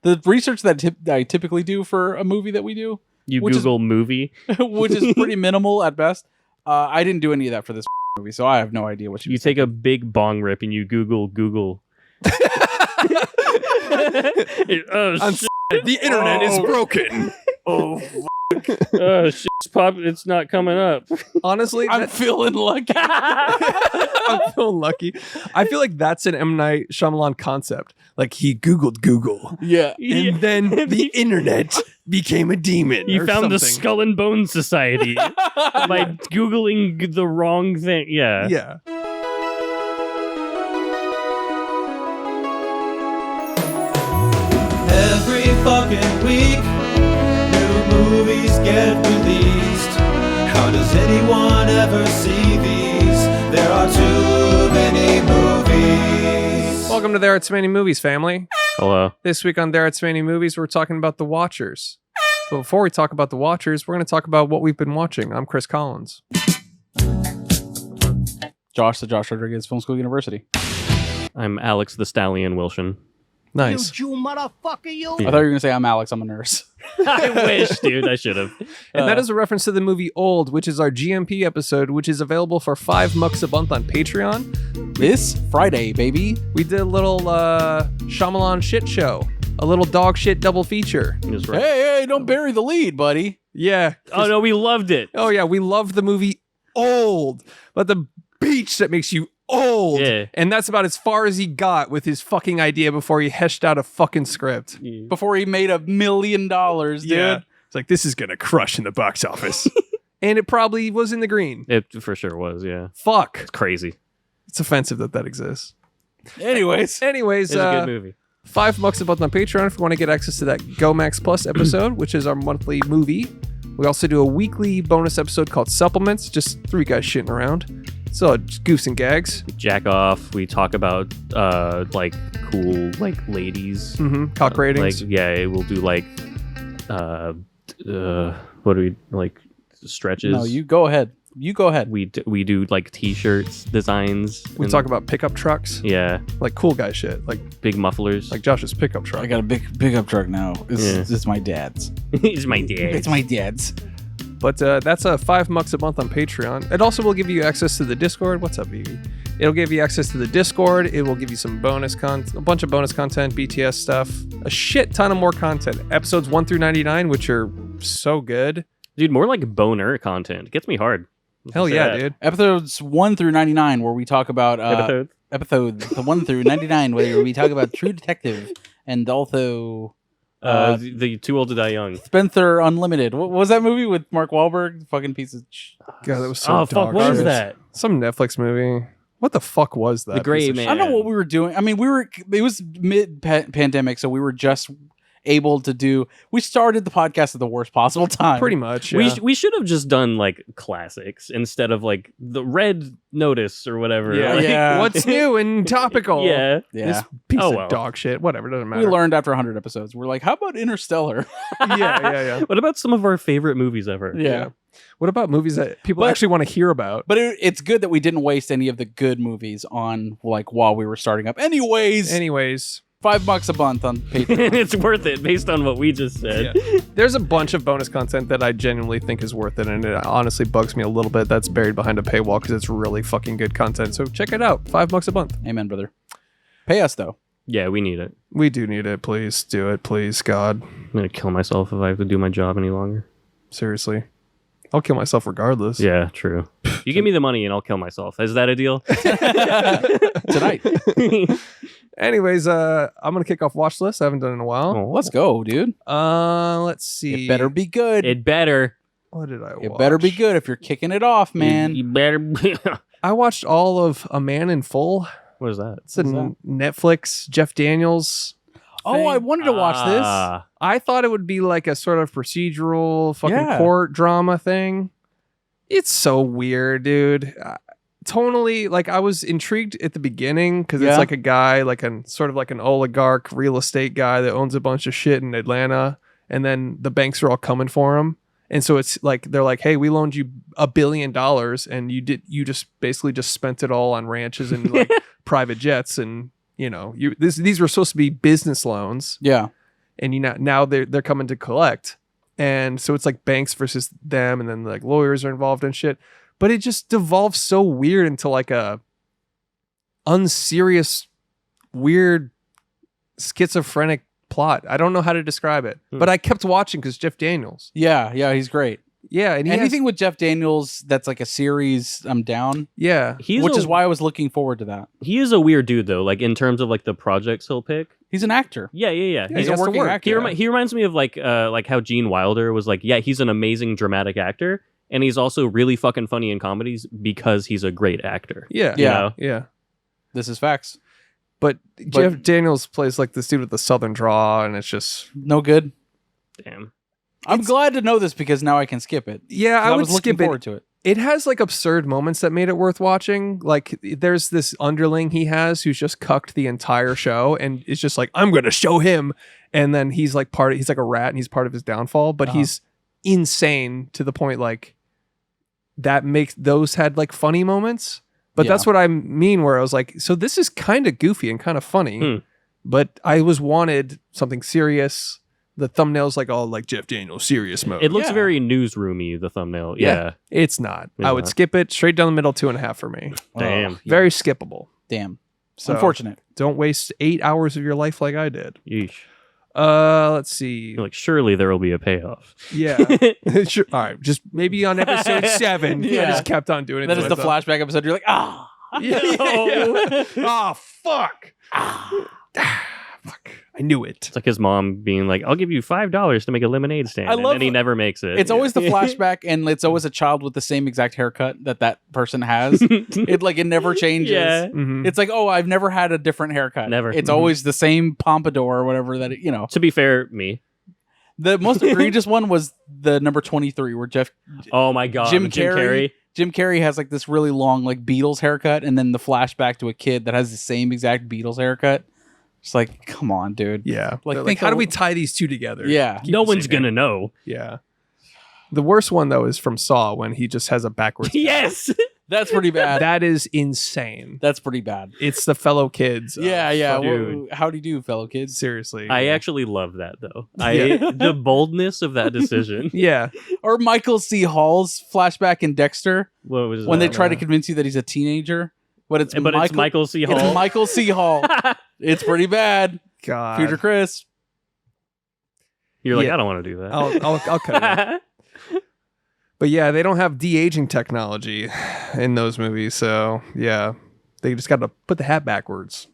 The research that I typically do for a movie that we do, You Google movie, which is pretty minimal at best. I didn't do any of that for this movie, so I have no idea what you take a big bong rip and you Google. The internet is broken. Oh, Oh shit's pop! It's not coming up. Honestly, I'm feeling lucky. I'm feeling lucky. I feel like that's an M. Night Shyamalan concept. Like he Googled Google. Yeah. And then the internet became a demon. You or found the something. Skull and Bones Society by Googling the wrong thing. Yeah. Yeah. Every fucking week, new movies get released. How does anyone ever see these? There are too many movies. Welcome to There Are Too Many Movies, family. Hello. This week on There Are Too Many Movies, we're talking about The Watchers. But before we talk about The Watchers, we're going to talk about what we've been watching. I'm Chris Collins. Josh, the Josh Rodriguez Film School University. I'm Alex the Stallion Wilson. Nice. You motherfucker, you! I thought you were going to say I'm Alex, I'm a nurse. I wish, dude. I should have. And that is a reference to the movie Old, which is our GMP episode, which is available for $5 a month on Patreon. This Friday, baby. We did a little Shyamalan shit show. A little dog shit double feature. That's right. Hey, don't bury the lead, buddy. Yeah. Oh no, we loved it. Oh, yeah. We loved the movie Old. But the beach that makes you old. Yeah. And that's about as far as he got with his fucking idea before he heshed out a fucking script. Before he made $1 million, dude. Yeah. It's like, this is going to crush in the box office. And it probably was in the green. It for sure was. Yeah. Fuck. It's crazy. It's offensive that exists. Anyways. Anyways, It's a good movie. $5 a month on Patreon if you want to get access to that Go Max Plus episode, which is our monthly movie. We also do a weekly bonus episode called Supplements, just three guys shitting around. So just goofs and gags. Jack off. We talk about like cool like ladies. Mm-hmm. Cock ratings. Like yeah, we'll do like what do we like stretches? No, you go ahead. You go ahead. We do like t-shirts designs. We talk about pickup trucks. Yeah, Like cool guy shit. Like big mufflers. like Josh's pickup truck. I got a big pickup truck now. Yeah. It's my dad's. He's my dad. It's my dad's. But that's $5 a month on Patreon. It also will give you access to the Discord. What's up, Evie? It'll give you access to the Discord. It will give you some bonus content, a bunch of bonus content, BTS stuff, a shit ton of more content. Episodes 1 through 99, which are so good. Dude, more like boner content. It gets me hard. Hell yeah, dude. Episodes 1 through 99, where we talk about episodes 1 through 99, where we talk about True Detective and also the Too Old to Die Young. Spencer Unlimited. What was that movie with Mark Wahlberg? Fucking piece of God, that was so Oh dog fuck, what is shit. that? Some Netflix movie. What the fuck was that? The Gray piece of Man. shit? I don't know what we were doing. I mean, it was mid-pandemic, so we were just able to do. We started the podcast at the worst possible time. Pretty much. Yeah. We should have just done like classics instead of like the Red Notice or whatever. Yeah. Like, Yeah. What's new and topical? yeah. Yeah. This piece Oh, of well. dog shit. Whatever. Doesn't We matter. learned after 100 episodes. We're like, how about Interstellar? Yeah. What about some of our favorite movies ever? Yeah. What about movies that people But- actually want to hear about? But it's good that we didn't waste any of the good movies on like while we were starting up. Anyways, $5 a month on Patreon. It's worth it based on what we just said. Yeah. There's a bunch of bonus content that I genuinely think is worth it, and it honestly bugs me a little bit that's buried behind a paywall because it's really fucking good content. So check it out. $5 a month. Amen, brother. Pay us though. Yeah, we need it. We do need it. Please do it. Please, God. I'm gonna kill myself if I have to do my job any longer. Seriously. I'll kill myself regardless. Yeah, true. You give me the money and I'll kill myself. Is that a deal? Tonight. Anyways, I'm gonna kick off watch list. I haven't done it in a while. Oh, Let's go, dude. Let's see. It better be good. It better. What did I watch? It better be good if you're kicking it off, man. You better. I watched all of A Man in Full. What is that? It's a Netflix Jeff Daniels. Oh, I wanted to watch this. I thought it would be like a sort of procedural fucking Yeah. court drama thing. It's so weird, dude. Tonally, like I was intrigued at the beginning because Yeah. it's like a guy, like an sort of like an oligarch real estate guy that owns a bunch of shit in Atlanta, and then the banks are all coming for him. And so it's like they're like, "Hey, we loaned you $1 billion, and you just basically just spent it all on ranches and like private jets, and you know, these were supposed to be business loans." Yeah. and now they're coming to collect, and so it's like banks versus them, and then like lawyers are involved and shit. But it just devolves so weird into like a unserious, weird, schizophrenic plot. I don't know how to describe it, but I kept watching because Jeff Daniels. Yeah, he's great. Yeah, and anything with Jeff Daniels that's like a series, I'm down. Yeah, which is why I was looking forward to that. He is a weird dude though, like in terms of like the projects he'll pick. He's an actor. Yeah. He's a working actor. He reminds me of like how Gene Wilder was like, yeah, he's an amazing dramatic actor, and he's also really fucking funny in comedies because he's a great actor. Yeah. You know? Yeah. This is facts. But Jeff Daniels plays like this dude with the southern draw, and it's just no good. Damn. I'm glad to know this because now I can skip it. Yeah, I was looking forward to it. It has like absurd moments that made it worth watching. Like there's this underling he has who's just cucked the entire show, and it's just like, I'm gonna show him. And then he's like he's like a rat, and he's part of his downfall. But he's insane to the point like that makes those had like funny moments. But that's what I mean, where I was like, so this is kind of goofy and kind of funny, but I wanted something serious. The thumbnail's like all like Jeff Daniels serious mode. It looks very newsroomy, the thumbnail. Yeah. It's not. I would skip it straight down the middle, 2.5 for me. Damn. Very skippable. Damn. So, unfortunate. Don't waste 8 hours of your life like I did. Yeesh. Let's see. You're like, surely there will be a payoff. Yeah. Sure. All right. Just maybe on episode 7, I just kept on doing it. That is the flashback episode. You're like, Oh, fuck. Fuck. I knew it. It's like his mom being like, I'll give you $5 to make a lemonade stand. And then he never makes it. It's always the flashback, and it's always a child with the same exact haircut that person has. It never changes. Yeah. Mm-hmm. It's like, oh, I've never had a different haircut. Never. It's always the same pompadour or whatever that, To be fair, me. The most egregious one was the number 23 where Oh my God. Jim Carrey. Jim Carrey has like this really long like Beatles haircut, and then the flashback to a kid that has the same exact Beatles haircut. It's like, come on, dude. Yeah. Like how do we tie these two together? Yeah. No one's going to know. Yeah. The worst one, though, is from Saw when he just has a backwards. Yes. That's pretty bad. That is insane. That's pretty bad. It's the fellow kids. Yeah. Dude. How do you do, fellow kids? Seriously. I actually love that, though. The boldness of that decision. Yeah. Or Michael C. Hall's flashback in Dexter. What was when that? they try to convince you that he's a teenager. But it's Michael C. Hall. It's Michael C. Hall. It's pretty bad. God. Future Chris. You're like, I don't want to do that. I'll cut it. But yeah, they don't have de-aging technology in those movies. So yeah, they just got to put the hat backwards.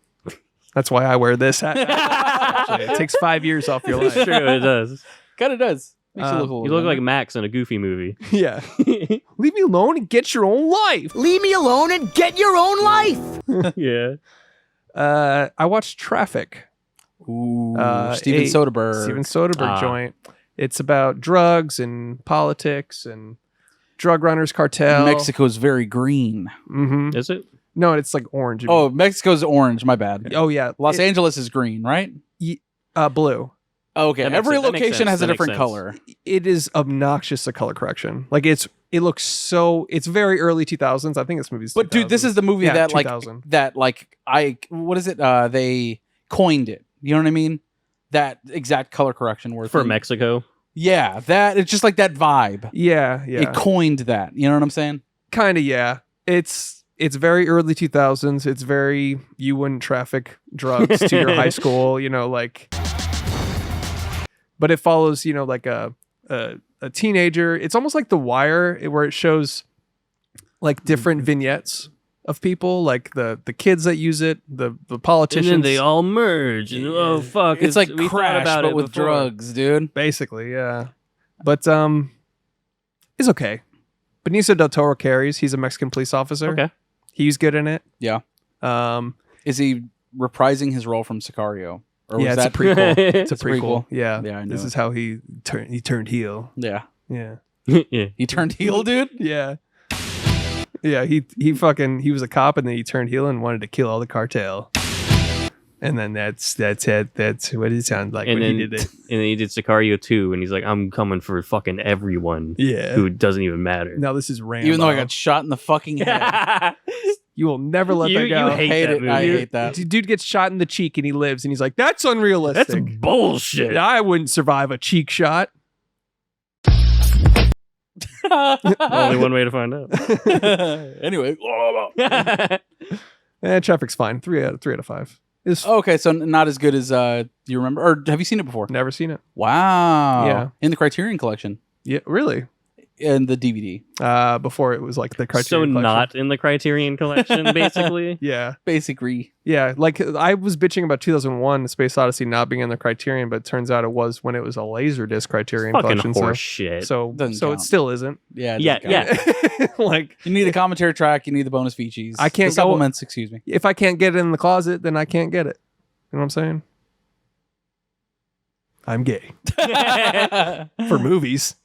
That's why I wear this hat. Actually, it takes 5 years off your life. It's true, it does. Kind of does. Makes you look like Max in a Goofy movie. Yeah. Leave me alone and get your own life. Leave me alone and get your own life. Yeah. I watched Traffic. Ooh, Steven Soderbergh joint. It's about drugs and politics and drug runners cartel. Mexico's very green. Mm-hmm. Is it? No, it's like orange. Oh, Mexico's orange. My bad. Oh yeah, Los Angeles is green, right? Blue. Okay, every location has a different color. It is obnoxious, the color correction. Like it looks so. It's very early 2000s. I think this movie's. But 2000s. dude, this is the movie that 2000. what is it? They coined it. You know what I mean? That exact color correction word for Mexico. Yeah, that it's just like that vibe. Yeah. It coined that. You know what I'm saying? Kind of. Yeah. It's very early 2000s. It's very you wouldn't traffic drugs to your high school. But it follows, like a teenager. It's almost like The Wire, where it shows like different vignettes of people, like the kids that use it, the politicians. And then they all merge. And, oh fuck! It's like Crash, but with drugs, dude. Basically, yeah. But it's okay. Benicio del Toro carries. He's a Mexican police officer. Okay, he's good in it. Yeah. Is he reprising his role from Sicario? Or yeah, was it's a prequel. It's a prequel. prequel. Yeah. I know. This is how he turned heel. Yeah. Yeah. Yeah. He turned heel, dude? Yeah. Yeah, he was a cop, and then he turned heel and wanted to kill all the cartel. And then that's it. That's what it sounded like when he did it. And then he did Sicario 2, and he's like, I'm coming for fucking everyone. Yeah. Who doesn't even matter. Now this is Rambo. Even though I got shot in the fucking head. You will never let that You go. hate that movie. I hate that. Dude gets shot in the cheek and he lives, and he's like, "That's unrealistic. That's bullshit. I wouldn't survive a cheek shot." Only one way to find out. Anyway. Traffic's fine. 3 out of 5. It's Okay, so not as good as you remember, or have you seen it before? never seen it. Wow. Yeah. In the Criterion Collection, Yeah, really. in the DVD, Before it was like the So Criterion Collection. not in the Criterion Collection, basically. Yeah. basically. Yeah, like I was bitching about 2001: Space Odyssey not being in the Criterion, but it turns out it was when it was a Laserdisc Criterion Fucking collection. horse shit. So Doesn't it count. still isn't. Yeah. it Yeah, doesn't count. Like You need a commentary track. You need the bonus features. I can't the go- supplements. Excuse me. if I can't get it in the closet, then I can't get it. You know what I'm saying? I'm gay for movies.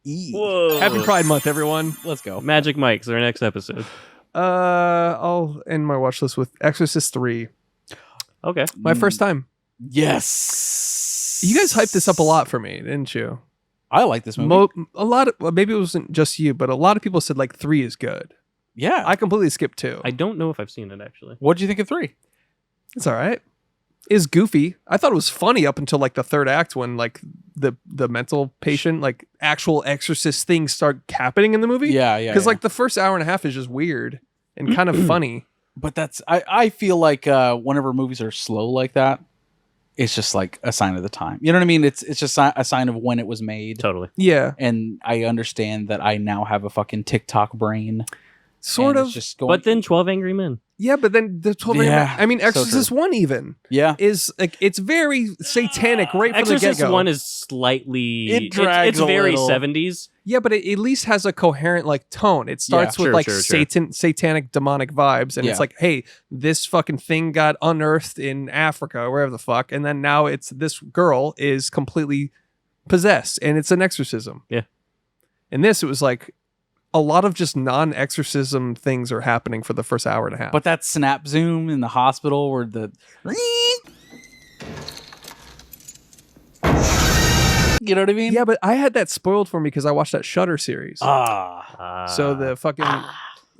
Whoa. Happy Pride Month, everyone. Let's go. Magic Mike's our next episode. I'll end my watch list with Exorcist III. Okay. My first time. Yes. You guys hyped this up a lot for me, didn't you? I like this movie. A lot of, well, maybe it wasn't just you, but a lot of people said like 3 is good. Yeah. I completely skipped 2. I don't know if I've seen it actually. What do you think of 3? It's all right. It's goofy. I thought it was funny up until like the third act when like the mental patient, like actual exorcist things start happening in the movie. Yeah. Yeah. Because yeah. like the first hour and a half is just weird and kind of funny. But that's I feel like whenever movies are slow like that, it's just like a sign of the time. You know what I mean? It's just a sign of when it was made. Totally. Yeah. And I understand that I now have a fucking TikTok brain. Sort and of. it's just going, But then 12 Angry Men. Yeah, but then the 12 Yeah, I mean so Exorcist true. 1 even yeah. is like it's very satanic right from the Exorcist get-go. 1 is slightly It drags it's a very little. 70s. Yeah, but it at least has a coherent like tone. It starts Yeah, with sure, like sure. satanic demonic vibes, and Yeah. it's like, hey, this fucking thing got unearthed in Africa or wherever the fuck, and then now it's this girl is completely possessed, and it's an exorcism. Yeah. In this, it was like a lot of just non-exorcism things are happening for the first hour and a half. But that snap zoom in the hospital where the you know what I mean? yeah, but I had that spoiled for me because I watched that Shudder series. So the fucking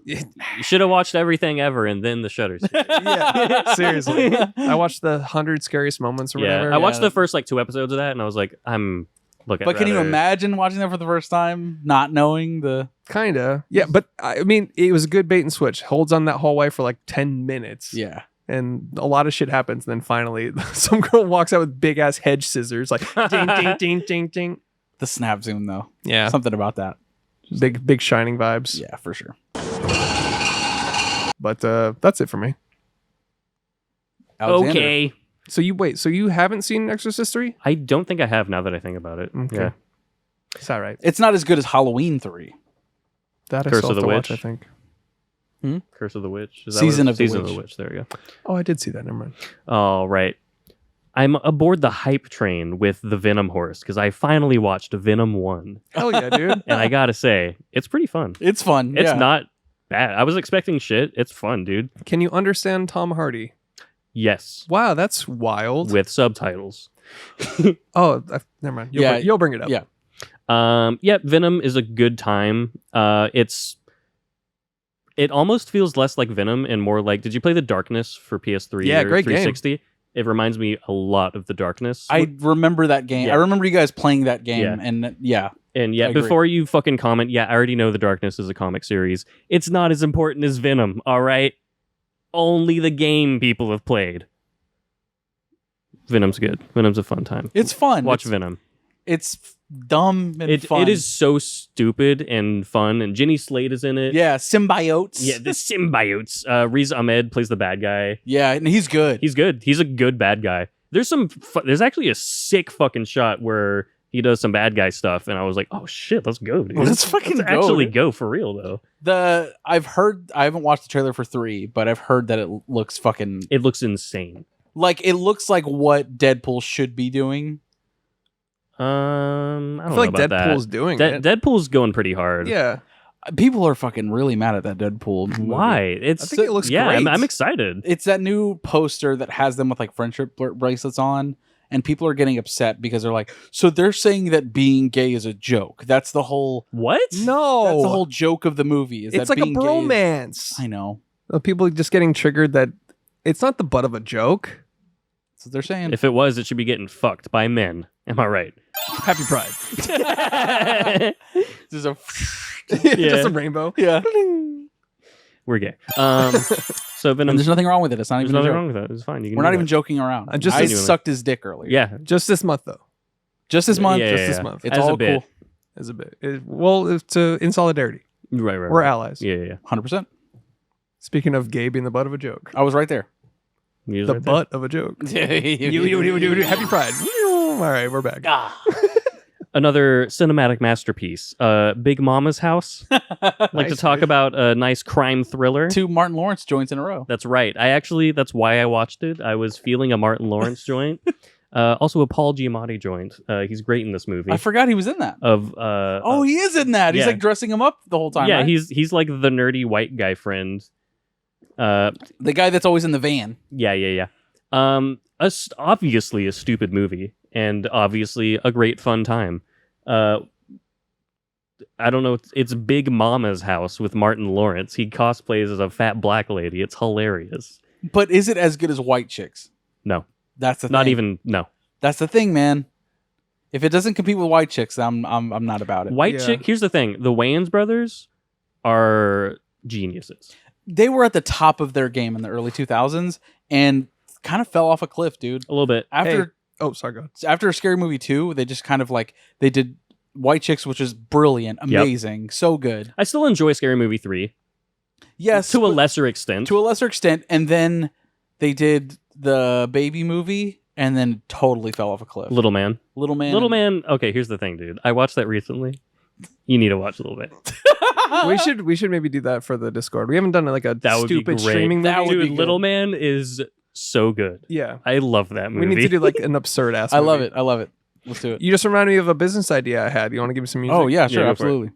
you should have watched everything ever and then the Shutters. yeah, seriously. I watched the 100 Scariest Moments or Yeah, whatever. I watched the first like 2 episodes of that and I was like, But can you imagine watching that for the first time, not knowing the Kinda. Yeah, but I mean, it was a good bait and switch. Holds on that hallway for like 10 minutes. yeah. And a lot of shit happens. And then finally, some girl walks out with big ass hedge scissors, like ding, ding, ding, ding, ding. The snap zoom though. Yeah. Something about that. Big shining vibes. Yeah, for sure. But that's it for me. Alexander. Okay. So you haven't seen Exorcist 3? I don't think I have now that I think about it. Okay. Yeah. Is that right? It's not as good as Halloween 3. That I Curse still of have the to watch, I Witch. think. Curse of the Witch. Is that Season what of the Season Witch. of the Witch. There you go. Oh, I did see that. Never mind. All right. I'm aboard the hype train with the Venom horse because I finally watched Venom 1. Hell yeah, dude. And I gotta say, it's pretty fun. It's fun. It's yeah. not bad. I was expecting shit. It's fun, dude. Can you understand Tom Hardy? Yes. Wow, that's wild. With subtitles. Oh, never mind. Yeah, You'll bring it up. yeah. Yeah, Venom is a good time. It almost feels less like Venom and more like, did you play The Darkness for PS3 Yeah, or great game. 360? It reminds me a lot of The Darkness. I remember that game. Yeah. I remember you guys playing that game, Yeah. and yeah, And yeah, I agree. before you fucking comment, yeah, I already know The Darkness is a comic series. It's not as important as Venom, all right? Only the game people have played. Venom's good. Venom's a fun time. it's fun. Watch it's, Venom. It's dumb and fun. It is so stupid and fun, and Jenny Slate is in it. Yeah, symbiotes. Yeah, the symbiotes. Riz Ahmed plays the bad guy. Yeah, and he's good. He's good. He's a good bad guy. There's there's actually a sick fucking shot where he does some bad guy stuff, and I was like, oh shit, let's go, dude. Let's fucking go, actually dude. go for real though. I've heard. I haven't watched the trailer for 3, but I've heard that it looks fucking It looks insane. like it looks like what Deadpool should be doing. I don't I know feel like about Deadpool's that. doing it. Deadpool's going pretty hard. Yeah. People are fucking really mad at that Deadpool movie. Why? It's I think it looks yeah. great. I'm excited. It's that new poster that has them with like friendship bracelets on, and people are getting upset because they're like, so they're saying that being gay is a joke. That's the whole. What? No. That's the whole joke of the movie. Is It's that like a being gay is- bromance. I know. People just getting triggered that it's not the butt of a joke. That's what they're saying. If it was, it should be getting fucked by men. Am I right? Happy Pride. There's a Just a rainbow. yeah. We're gay. So Venom. And there's nothing wrong with it. It's not There's even a nothing joke. wrong with that. It's fine. You can We're do not that. even joking around. I just I genuinely- sucked his dick earlier. Yeah. Just this month, though. Just this month. Yeah, Just yeah, this yeah. month. It's As a all bit. cool. As a bit. It's in solidarity. Right. We're allies. Yeah. 100%. Speaking of gay being the butt of a joke. I was right there. You was The right there. butt of a joke. you. Happy Pride. All right, we're back. Another cinematic masterpiece. Big Mama's House. Like to talk about a nice crime thriller. 2 Martin Lawrence joints in a row. That's right. That's why I watched it. I was feeling a Martin Lawrence joint. Also a Paul Giamatti joint. He's great in this movie. I forgot he was in that. Oh, He is in that. He's yeah. like dressing him up the whole time. yeah, right? he's like the nerdy white guy friend. the guy that's always in the van. Yeah. Obviously a stupid movie, and obviously a great fun time. I don't know. It's Big Mama's House with Martin Lawrence. He cosplays as a fat black lady. It's hilarious. But is it as good as White Chicks? No, That's the thing. not even. No, That's the thing, man. If it doesn't compete with White Chicks, I'm not about it. White Yeah. Chick. Here's the thing: the Wayans brothers are geniuses. They were at the top of their game in the early 2000s and kind of fell off a cliff, dude. A little bit. After Oh, sorry, go ahead. after Scary Movie 2, they just kind of like they did White Chicks, which is brilliant, amazing, so good. I still enjoy Scary Movie 3. Yes, to a but- lesser extent. to a lesser extent, and then they did the baby movie and then totally fell off a cliff. Little Man. Little Man. Little Man. Okay, here's the thing, dude. I watched that recently. You need to watch Little Man. We should maybe do that for the Discord. We haven't done like a That would be stupid great. streaming That movie. would be Dude, good. Little Man is so good. Yeah. I love that movie. We need to do like an absurd ass. I love it. I love it. Let's do it. You just reminded me of a business idea I had. You want to give me some music? Oh yeah, sure, go for it. absolutely.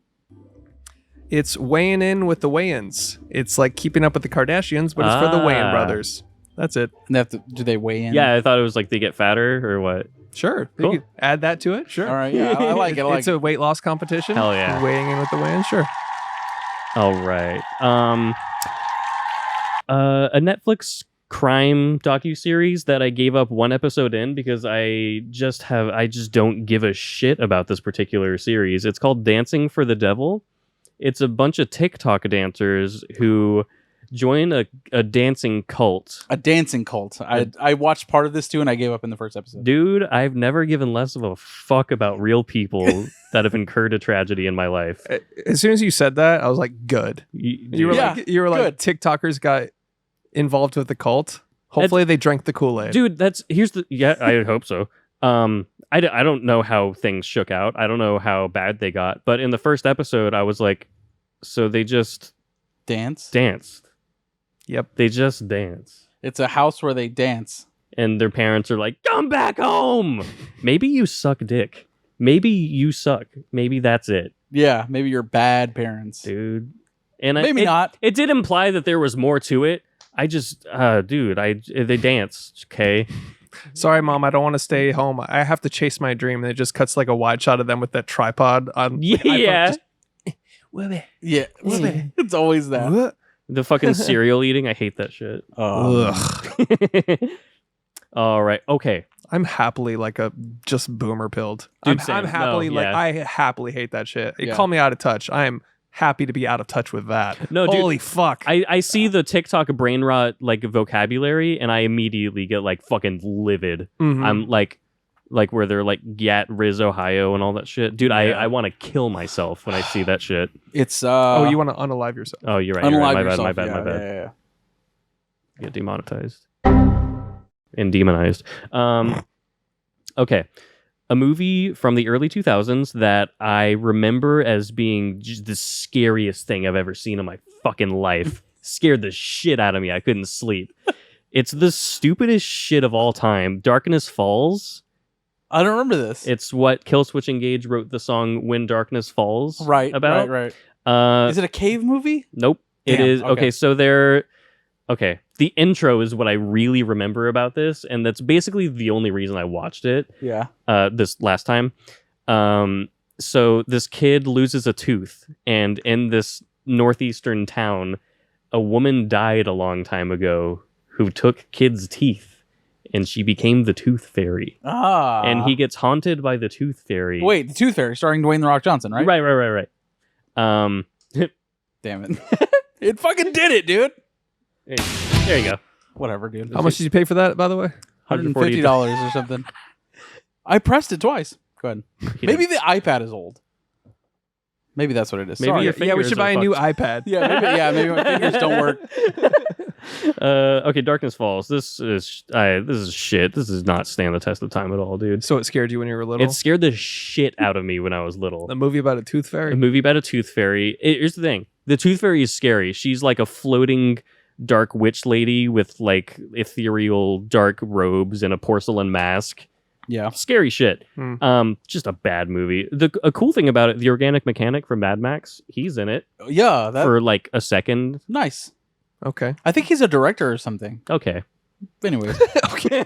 It's weighing in with the weigh-ins. It's like keeping up with the Kardashians, but it's for the Wayans brothers. That's it. And they have to, do they weigh in? Yeah, I thought it was like they get fatter or what. Sure. Cool. You could add that to it. Sure. All right. Yeah, I like it. I like It's a weight loss competition. Hell yeah. Weighing in with the weigh-in. Sure. All right. A Netflix crime docuseries that I gave up one episode in because I just don't give a shit about this particular series. It's called Dancing for the Devil. It's a bunch of TikTok dancers who join a dancing cult. a dancing cult. I watched part of this too, and I gave up in the first episode. Dude, I've never given less of a fuck about real people that have incurred a tragedy in my life. As soon as you said that, I was like, good. You were Yeah, you were like TikTokers got involved with the cult. Hopefully they drank the Kool-Aid. Dude, I hope so. I don't know how things shook out. I don't know how bad they got. But in the first episode, I was like, so they just Dance. danced. Yep. They just dance. It's a house where they dance. And their parents are like, come back home. Maybe you suck dick. Maybe you suck. Maybe that's it, Yeah, maybe you're bad parents. dude. And Maybe not. It did imply that there was more to it. I just, they danced, okay? Sorry, Mom, I don't want to stay home. I have to chase my dream. And it just cuts like a wide shot of them with that tripod on. the iPhone. Yeah. Just, Yeah, it's always that. what? The fucking cereal eating. I hate that shit. Ugh. All right. Okay. I'm happily like a just boomer pilled. Dude, I'm same. happily No, like yeah. I happily hate that shit. You Yeah. call me out of touch. I am happy to be out of touch with that. No, dude, Holy fuck. I see the TikTok brain rot like vocabulary and I immediately get like fucking livid. Mhm. I'm like where they're like Gat Riz Ohio and all that shit. Dude, I want to kill myself when I see that shit. It's oh, you want to unalive yourself? Oh, you're right. unalive My yourself. bad. Yeah, My bad. yeah. Get demonetized and demonized. Okay. A movie from the early 2000s that I remember as being just the scariest thing I've ever seen in my fucking life. Scared the shit out of me. I couldn't sleep. It's the stupidest shit of all time. Darkness Falls. I don't remember this. It's what Killswitch Engage wrote the song When Darkness Falls right about. Right. Uh, Is it a cave movie? Nope. It Damn, is. okay. Okay, so they're. Okay, the intro is what I really remember about this, and that's basically the only reason I watched it Yeah. this last time. So this kid loses a tooth, and in this northeastern town, a woman died a long time ago who took kids' teeth, and she became the Tooth Fairy. Ah. And he gets haunted by the Tooth Fairy. Wait, the Tooth Fairy, starring Dwayne The Rock Johnson, right? Right. Damn it. It fucking did it, dude. There you go. Whatever, dude. How much did you pay for that, by the way? $150 or something. I pressed it twice. Go ahead. Maybe the iPad is old. Maybe that's what it is. Maybe Sorry. your Yeah, we fingers should are buy a new fucked. iPad. Maybe my fingers don't work. Okay, Darkness Falls. This is shit. This does not stand the test of time at all, dude. So it scared you when you were little? It scared the shit out of me when I was little. A movie about a tooth A fairy? movie about a tooth fairy. Here's the thing. The tooth fairy is scary. She's like a floating dark witch lady with like ethereal dark robes and a porcelain mask. Yeah. Scary shit. Just a bad movie. A cool thing about it, the organic mechanic from Mad Max, he's in it Yeah. for like a second. Nice. Okay. I think he's a director or something. Okay. Anyways. Okay.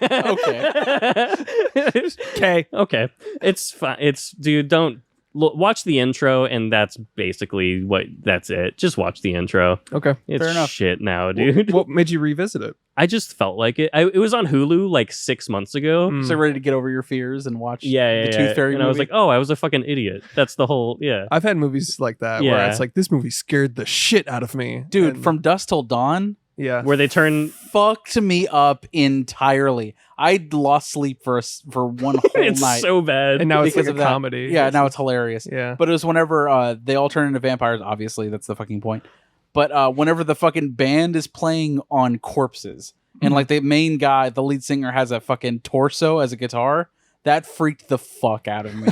Okay. Okay. It's fine. Dude, don't watch the intro, and that's basically that's it. Just watch the intro. Okay. It's Fair enough. shit now, dude. What made you revisit it? I just felt like it. It was on Hulu like 6 months ago. Mm. So ready to get over your fears and watch Yeah. the Tooth Fairy and movie? I was like, oh, I was a fucking idiot. That's the whole, yeah. I've had movies like that where Yeah. it's like, this movie scared the shit out of me. dude, And- From Dusk Till Dawn yeah. Where they turn, fucked me up entirely. I lost sleep for one whole it's night. so bad. And now it's because like of a that. comedy. Yeah, now it's hilarious. Yeah. But it was whenever they all turn into vampires, obviously, that's the fucking point. But whenever the fucking band is playing on corpses, and like the main guy, the lead singer, has a fucking torso as a guitar, that freaked the fuck out of me.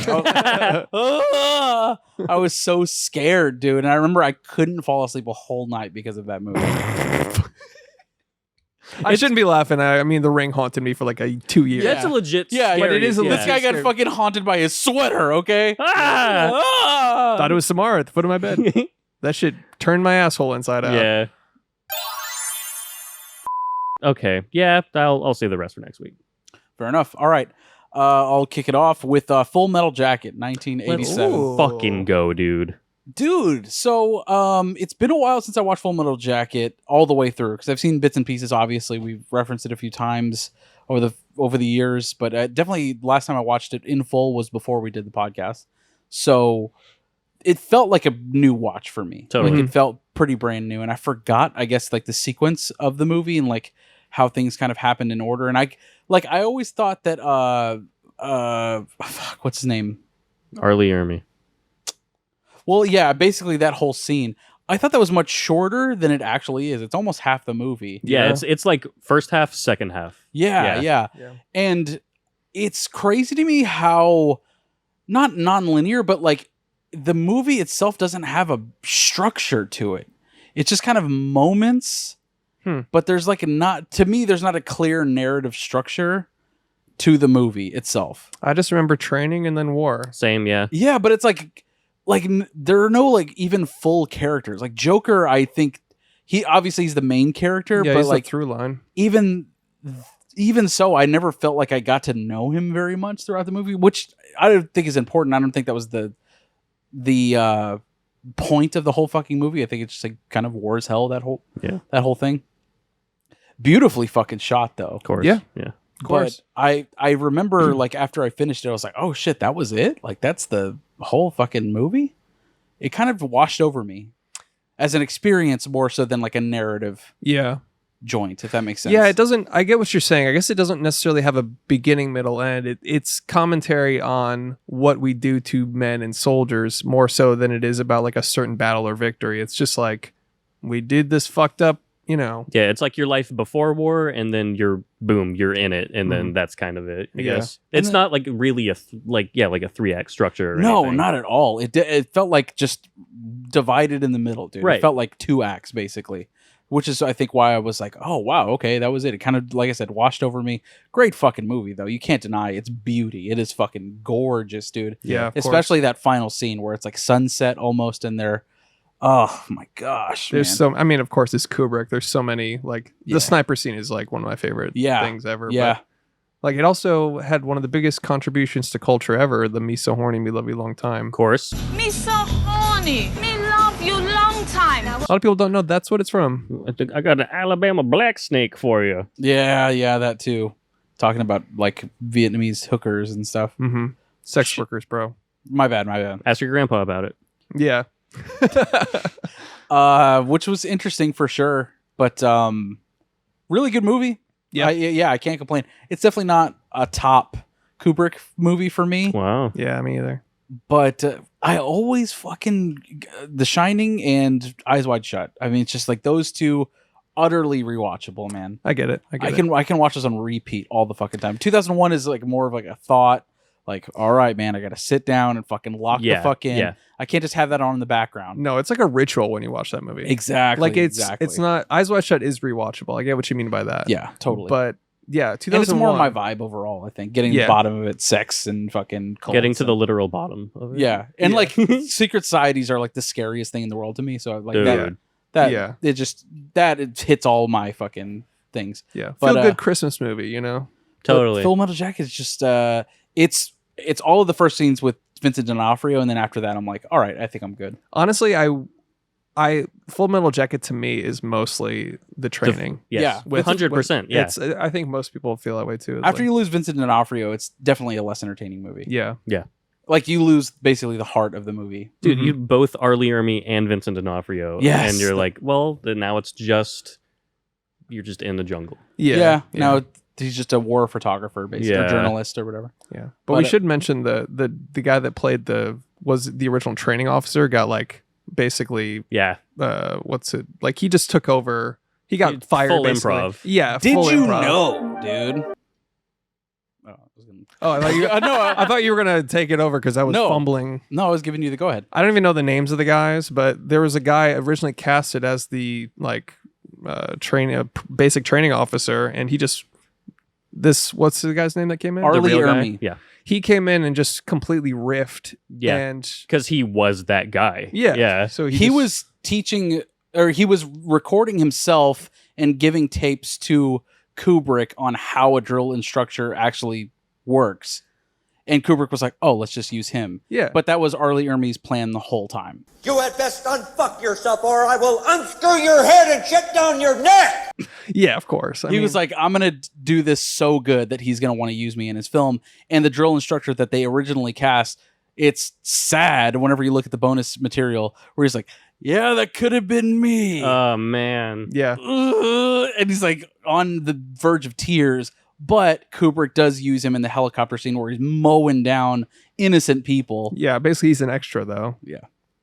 I was so scared, dude. And I remember I couldn't fall asleep a whole night because of that movie. I shouldn't be laughing. I mean, The Ring haunted me for like 2 years. That's a legit Yeah, but it is a scary- This guy got Scared. fucking haunted by his sweater, okay? Ah! Thought it was Samara at the foot of my bed. That shit turned my asshole inside out. Yeah. Okay. Yeah, I'll save the rest for next week. Fair enough. All right. I'll kick it off with Full Metal Jacket, 1987. Ooh. Fucking go, dude. Dude, so it's been a while since I watched Full Metal Jacket all the way through, because I've seen bits and pieces. Obviously, we've referenced it a few times over the years, but definitely last time I watched it in full was before we did the podcast. So it felt like a new watch for me. Totally. Like, it felt pretty brand new, and I forgot, I guess, like the sequence of the movie and like how things kind of happened in order. And I always thought that fuck, what's his name? Arlie Ermy. Well, yeah, basically that whole scene. I thought that was much shorter than it actually is. It's almost half the movie. Yeah, it's like first half, second half. Yeah. Yeah. And it's crazy to me how not non-linear, but like the movie itself doesn't have a structure to it. It's just kind of moments, but there's like there's not a clear narrative structure to the movie itself. I just remember training and then war. Same, yeah. Yeah, but it's like there are no like even full characters. Like Joker, I think he's the main character, Yeah, but he's like the through line. even so, I never felt like I got to know him very much throughout the movie, which I don't think is important. I don't think that was the point of the whole fucking movie. I think it's just like kind of war as hell, that whole thing. Beautifully fucking shot though. Of course. Yeah. Yeah. Of course. But I remember like after I finished it, I was like, oh shit, that was it? Like that's the whole fucking movie? It kind of washed over me as an experience more so than like a narrative Yeah. joint, if that makes sense. Yeah, it doesn't. I get what you're saying. I guess it doesn't necessarily have a beginning, middle, end. It's commentary on what we do to men and soldiers more so than it is about like a certain battle or victory. It's just like we did this fucked up, Yeah, it's like your life before war, and then you're in it, and then that's kind of it. I Yeah. guess it's not like really like a 3-act structure. Or No, anything. not at all. It felt like just divided in the middle, dude. Right. It felt like 2 acts basically, which is I think why I was like, oh wow, okay, that was it. It kind of, like I said, washed over me. Great fucking movie though. You can't deny its beauty. It is fucking gorgeous, dude. Yeah, of course. Especially that final scene where it's like sunset almost, and they're, oh my gosh, There's man. I mean, of course, it's Kubrick. There's so many, like, the sniper scene is like one of my favorite things ever. Yeah. But, like, it also had one of the biggest contributions to culture ever, the Me So Horny, Me Love You Long Time. Of course. Me so horny. Me love you long time. A lot of people don't know that's what it's from. I got an Alabama black snake for you. Yeah, that too. Talking about like Vietnamese hookers and stuff. Mm-hmm. Sex workers, bro. My bad. Ask your grandpa about it. Yeah. Which was interesting for sure, but really good movie. Yeah. I can't complain. It's definitely not a top Kubrick movie for me. Wow. Yeah, me either. But I always fucking The Shining and Eyes Wide Shut. I mean, it's just like those two, utterly rewatchable, man. I get it. I can watch this on repeat all the fucking time. 2001 is like more of like a thought. Like, all right, man, I got to sit down and fucking lock the fuck in. Yeah. I can't just have that on in the background. No, it's like a ritual when you watch that movie. Exactly. Like it's not. Eyes Wide Shut is rewatchable. I get what you mean by that. Yeah, totally. But yeah, 2001. And it's more my vibe overall, I think. Getting to the bottom of it, sex and fucking cults Getting to the literal bottom of it. Yeah. And like secret societies are like the scariest thing in the world to me. So like Dude. it hits all my fucking things. Yeah. But, Feel good Christmas movie, you know? Totally. Full Metal Jacket is just it's all of the first scenes with Vincent D'Onofrio, and then after that I'm like, all right, I think I'm good. Honestly, I Full Metal Jacket to me is mostly the training. Yes. Yeah. 100%. Yeah. It's, I think most people feel that way too. After you lose Vincent D'Onofrio, it's definitely a less entertaining movie. Yeah. Like you lose basically the heart of the movie. Dude, you both R. Lee Ermey and Vincent D'Onofrio. Yes. And you're like, well, then now it's just, you're just in the jungle. Yeah. Now he's just a war photographer, basically, a journalist or whatever. Yeah. But we should mention the guy that played was the original training officer got like basically what's it like he just took over. He got fired full basically. improv. Yeah. Did full you improv. know, dude? I thought you I thought you were gonna take it over because I was fumbling. No, I was giving you the go ahead. I don't even know the names of the guys, but there was a guy originally casted as the like basic training officer, and he just what's the guy's name that came in? R. Lee real guy? Ermey. Yeah. He came in and just completely riffed. Yeah. And Because he was that guy. yeah. So He was teaching, or he was recording himself and giving tapes to Kubrick on how a drill instructor actually works. And Kubrick was like, oh, let's just use him. Yeah. But that was R. Lee Ermey's plan the whole time. You had best unfuck yourself or I will unscrew your head and shut down your neck! Yeah, of course. He was like, I'm going to do this so good that he's going to want to use me in his film. And the drill instructor that they originally cast, it's sad whenever you look at the bonus material where he's like, yeah, that could have been me. Oh, man. Yeah. And he's like on the verge of tears. But Kubrick does use him in the helicopter scene where he's mowing down innocent people. Yeah, basically he's an extra though. Yeah.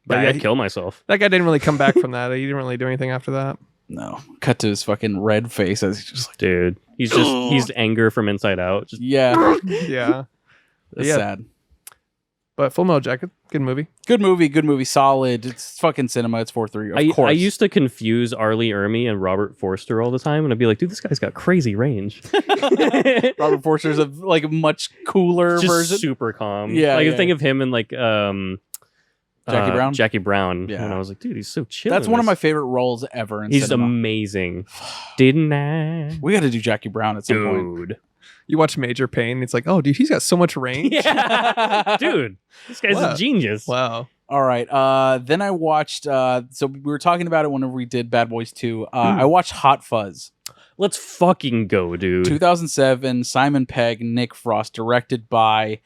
But I'd yeah, kill myself. that guy didn't really come back from that. He didn't really do anything after that. No. Cut to his fucking red face as he's just like, Dude. He's anger from inside out. Just, yeah. Yeah. That's Yeah. sad. But Full Metal Jacket, good movie. Good movie, solid. It's fucking cinema. It's 4-3. Of course. I used to confuse R. Lee Ermey and Robert Forster all the time, and I'd be like, dude, this guy's got crazy range. Robert Forster's a like much cooler Just version. super calm. Yeah, Like, yeah. I think of him in like Jackie Brown? Yeah. And I was like, dude, he's so chill. That's in one of this. my favorite roles ever in He's cinema. amazing. Didn't I? We got to do Jackie Brown at some point. Dude. You watch Major Payne, it's like, oh, dude, he's got so much range. Yeah. Dude, this guy's Wow. a genius. Wow. All right. Then I watched. So we were talking about it whenever we did Bad Boys 2. I watched Hot Fuzz, Let's fucking go, dude. 2007. Simon Pegg, Nick Frost, directed by.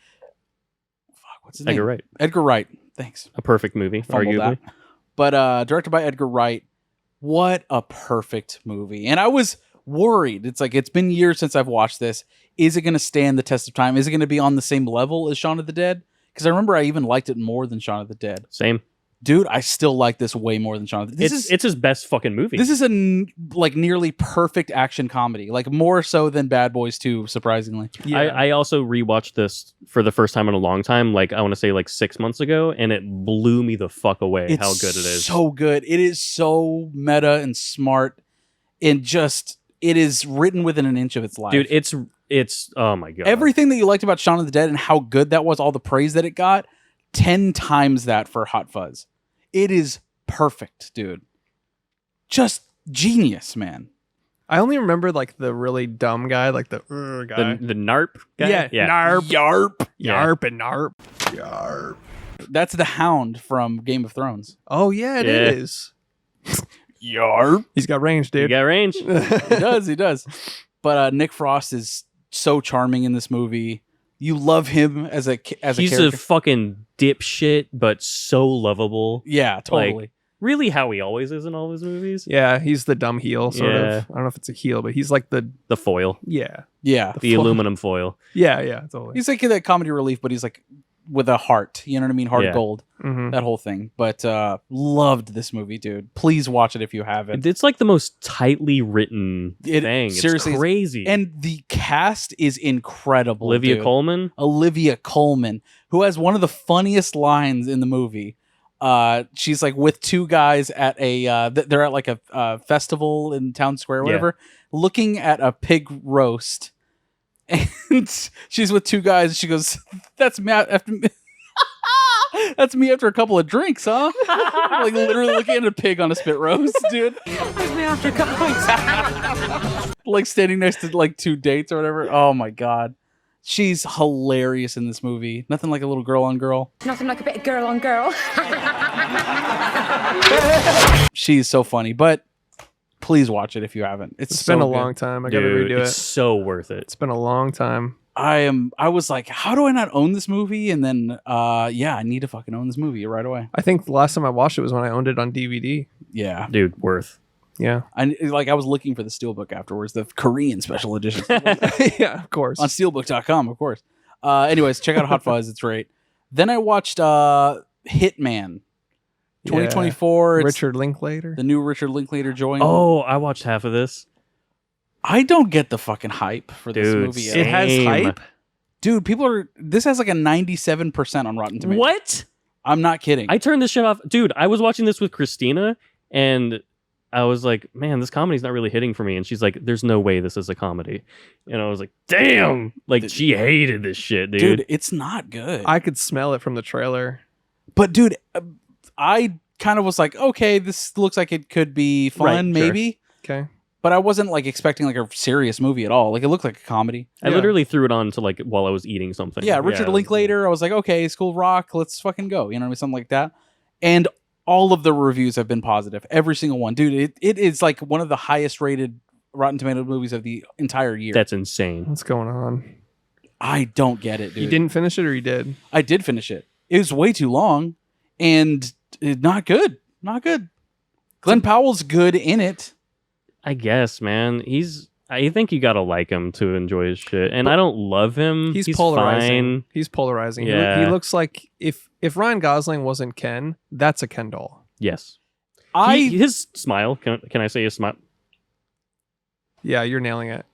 What's his name? Edgar Wright. Edgar Wright. Thanks. A perfect movie, Fumbled arguably. that. But directed by Edgar Wright. What a perfect movie. And I was worried. It's like, it's been years since I've watched this. Is it going to stand the test of time? Is it going to be on the same level as Shaun of the Dead? Because I remember I even liked it more than Shaun of the Dead. Same. Dude, I still like this way more than Shaun of the Dead. It's his best fucking movie. This is a like nearly perfect action comedy. Like more so than Bad Boys 2, surprisingly. Yeah. I also rewatched this for the first time in a long time, like I want to say like 6 months ago, and it blew me the fuck away how good it is. So good. It is so meta and smart, and just it is written within an inch of its life. Dude, it's oh my god. Everything that you liked about Shaun of the Dead and how good that was, all the praise that it got, 10 times that for Hot Fuzz. It is perfect, dude. Just genius, man. I only remember like the really dumb guy, like the guy. the NARP guy? Yeah. Narp. Yarp. Yarp and Narp. Yarp. That's the Hound from Game of Thrones. Oh, yeah, it Yeah. is. Yarp. He's got range, You dude. got range. He does. But Nick Frost is so charming in this movie. You love him as a He's character. a fucking dipshit, but so lovable. Yeah, totally. Like, really how he always is in all his movies. Yeah, he's the dumb heel, sort Yeah. of. I don't know if it's a heel, but he's like the The foil. yeah. Yeah. The aluminum foil. Yeah, totally. He's like that comedy relief, but he's like with a heart. You know what I mean? Heart Yeah. of gold. Mhm. That whole thing. But loved this movie, dude. Please watch it if you haven't. It's like the most tightly written thing. seriously, it's crazy. And the cast is incredible. Olivia dude. Colman. Olivia Colman, who has one of the funniest lines in the movie. She's like with two guys at a they're at like a festival in town square or whatever, looking at a pig roast, and she's with two guys. And she goes, "That's me after that's me after a couple of drinks, huh?" Like literally looking at a pig on a spit roast, dude. That's me after a couple points. Like standing next to like two dates or whatever. Oh my god. She's hilarious in this movie. Nothing like a little girl on girl. Nothing like a bit of girl on girl. She's so funny, but please watch it if you haven't. It's so been a good. long time. I gotta Dude, redo it's it. so worth it. It's been a long time. I was like, how do I not own this movie? And then I need to fucking own this movie right away. I think the last time I watched it was when I owned it on DVD. Yeah. Dude, worth. Yeah. I was looking for the Steelbook afterwards, the Korean special edition. Yeah, of course. On steelbook.com, of course. Anyways, check out Hot Fuzz. It's great. Then I watched Hitman 2024. It's Richard Linklater. the new Richard Linklater joint. Oh, I watched half of this. I don't get the fucking hype for this Dude, movie. same. It has hype. Dude, this has like a 97% on Rotten Tomatoes. What? I'm not kidding. I turned this shit off. Dude, I was watching this with Christina, and I was like, man, this comedy's not really hitting for me. And she's like, there's no way this is a comedy. And I was like, damn. Like, she hated this shit, dude. Dude, it's not good. I could smell it from the trailer. But dude, I kind of was like, okay, this looks like it could be fun, Right, sure. maybe. Okay. But I wasn't like expecting like a serious movie at all. Like it looked like a comedy. I Yeah. literally threw it on to like while I was eating something. Yeah, Richard Linklater. I was like, okay, School of Rock, let's fucking go. You know what I mean? Something like that. And all of the reviews have been positive. Every single one. Dude, it is like one of the highest rated Rotten Tomato movies of the entire year. That's insane. What's going on? I don't get it, dude. You didn't finish it, or you did? I did finish it. It was way too long and not good. Not good. Glenn Powell's good in it. I guess, man. I think you gotta like him to enjoy his shit. And I don't love him. He's polarizing. Fine. He's polarizing. He- Yeah. He looks like if Ryan Gosling wasn't Ken, that's a Ken doll. Yes. I His smile. Can I say his smile? Yeah, you're nailing it.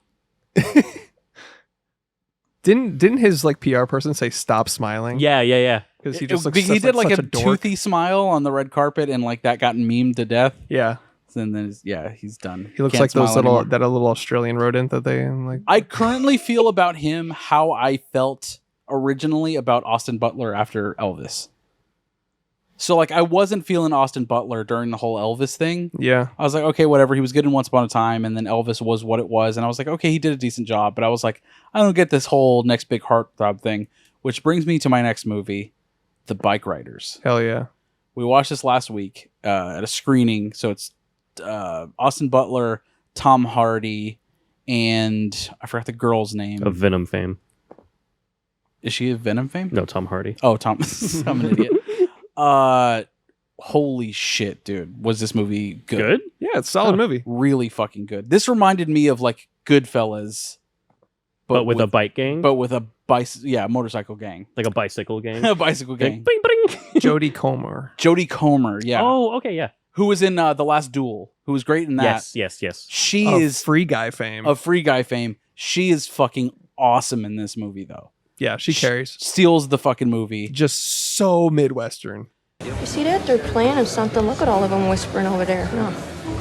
Didn't his like PR person say stop smiling? Yeah. because he just looks. he did like such a dork. toothy smile on the red carpet, and like that got memed to death. Yeah, And then he's done. he looks Can't like those smile little anymore. that a little Australian rodent that they like. I currently feel about him how I felt originally about Austin Butler after Elvis. So like I wasn't feeling Austin Butler during the whole Elvis thing. Yeah, I was like, okay, whatever. He was good in Once Upon a Time, and then Elvis was what it was, and I was like, okay, he did a decent job. But I was like, I don't get this whole next big heartthrob thing, which brings me to my next movie, The Bikeriders. hell yeah. We watched this last week at a screening. So it's Austin Butler, Tom Hardy, and I forgot the girl's name. Of Venom fame. Is she a Venom fame? No, Tom Hardy. Oh, Tom. I'm an idiot. Holy shit, dude. Was this movie good? Good? Yeah, it's a solid movie. Really fucking good. This reminded me of like Goodfellas. But with a bike gang? But with a motorcycle gang. Like a bicycle gang? A bicycle gang. Like, bing, bing. Jodie Comer. Jodie Comer, yeah. Oh, okay, yeah. Who was in The Last Duel, who was great in that. Yes. She Of is Free Guy fame. of Free Guy fame. She is fucking awesome in this movie, though. Yeah, she carries. Steals the fucking movie. Just so Midwestern. You see that? They're planning something. Look at all of them whispering over there. No,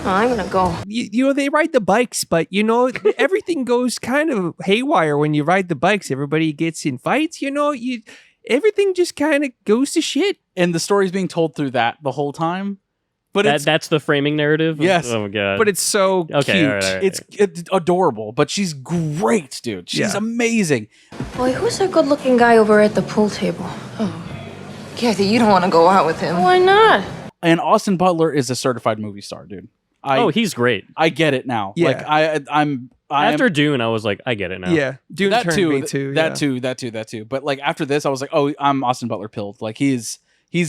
I'm gonna go. You know, they ride the bikes, but you know, everything goes kind of haywire when you ride the bikes. Everybody gets in fights, you know, everything just kind of goes to shit. And the story's being told through that the whole time. But That's the framing narrative? Yes. Oh, my God. But it's so Okay, cute. all right. it's adorable, but she's great, dude. She's Yeah. amazing. Boy, who's that good-looking guy over at the pool table? Kathy, you don't want to go out with him. Why not? And Austin Butler is a certified movie star, dude. He's great. I get it now. Yeah. Like I'm After Dune, I was like, I get it now. Yeah, Dune that turned too, me too. that too. But like after this, I was like, oh, I'm Austin Butler pilled. Like he's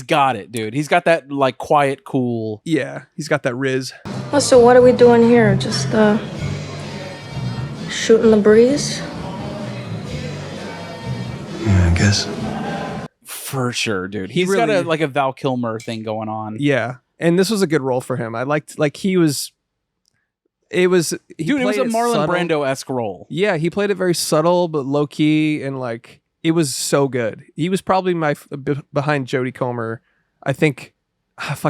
got it, dude. He's got that like quiet, cool. Yeah, he's got that riz. Well, so what are we doing here? Just shooting the breeze? Yeah, I guess. For sure, dude. He He's got really- a Val Kilmer thing going on. Yeah, and this was a good role for him. I liked he was. It was he Dude, it was played a Marlon subtle. Brando-esque role. Yeah, he played it very subtle but low key, and like it was so good. He was probably behind Jodie Comer. I think.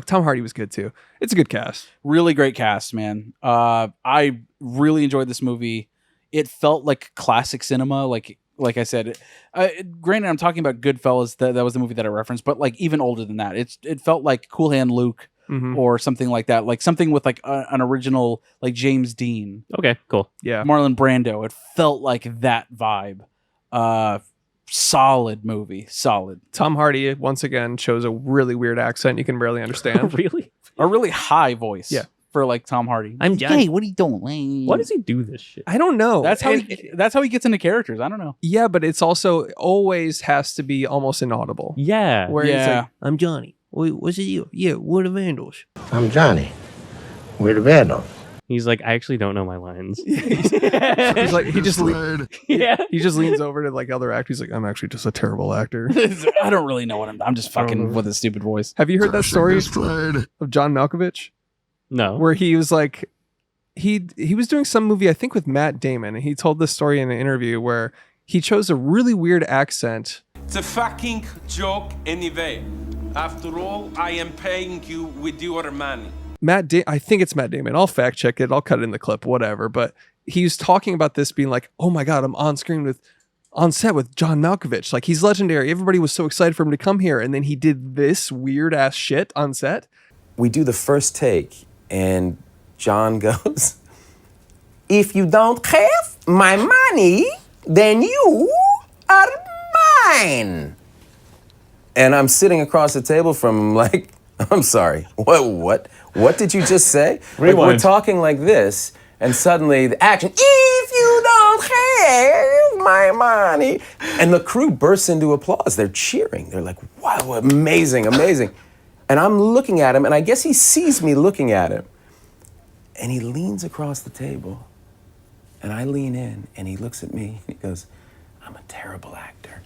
Tom Hardy was good too. It's a good cast. Really great cast, man. I really enjoyed this movie. It felt like classic cinema. Like I said, granted, I'm talking about Goodfellas. That was the movie that I referenced, but like even older than that, it felt like Cool Hand Luke or something like that. Like something with like an original like James Dean, Okay, cool. Yeah. Marlon Brando. It felt like that vibe. Solid movie. Solid. Tom Hardy once again chose a really weird accent you can barely understand. Really? A really high voice. Yeah. For like Tom Hardy. Hey, what are you doing? why does he do this shit? I don't know. That's how And- he gets into characters. I don't know. Yeah, but it's also always has to be almost inaudible. Yeah. Where he's Yeah. like, I'm Johnny. What's it you? Yeah, we're the Vandals. I'm Johnny. We're the Vandals. He's like, I actually don't know my lines. He's like he just Yeah. he just leans over to like other actors. He's like, I'm actually just a terrible actor. I don't really know what I'm just fucking with a stupid voice. Have you heard that story of John Malkovich? No. Where he was like he was doing some movie, I think with Matt Damon, and he told this story in an interview where he chose a really weird accent. It's a fucking joke anyway. After all, I am paying you with your money. I think it's Matt Damon. I'll fact check it. I'll cut it in the clip, whatever. But he was talking about this being like, oh my God, I'm on set with John Malkovich. Like he's legendary. Everybody was so excited for him to come here. And then he did this weird ass shit on set. We do the first take and John goes, if you don't have my money, then you are mine. And I'm sitting across the table from him like, I'm sorry, what did you just say? Like, we're talking like this, and suddenly the action, if you don't have my money. And the crew bursts into applause. They're cheering. They're like, wow, amazing, amazing. And I'm looking at him, and I guess he sees me looking at him. And he leans across the table, and I lean in, and he looks at me, and he goes, I'm a terrible actor.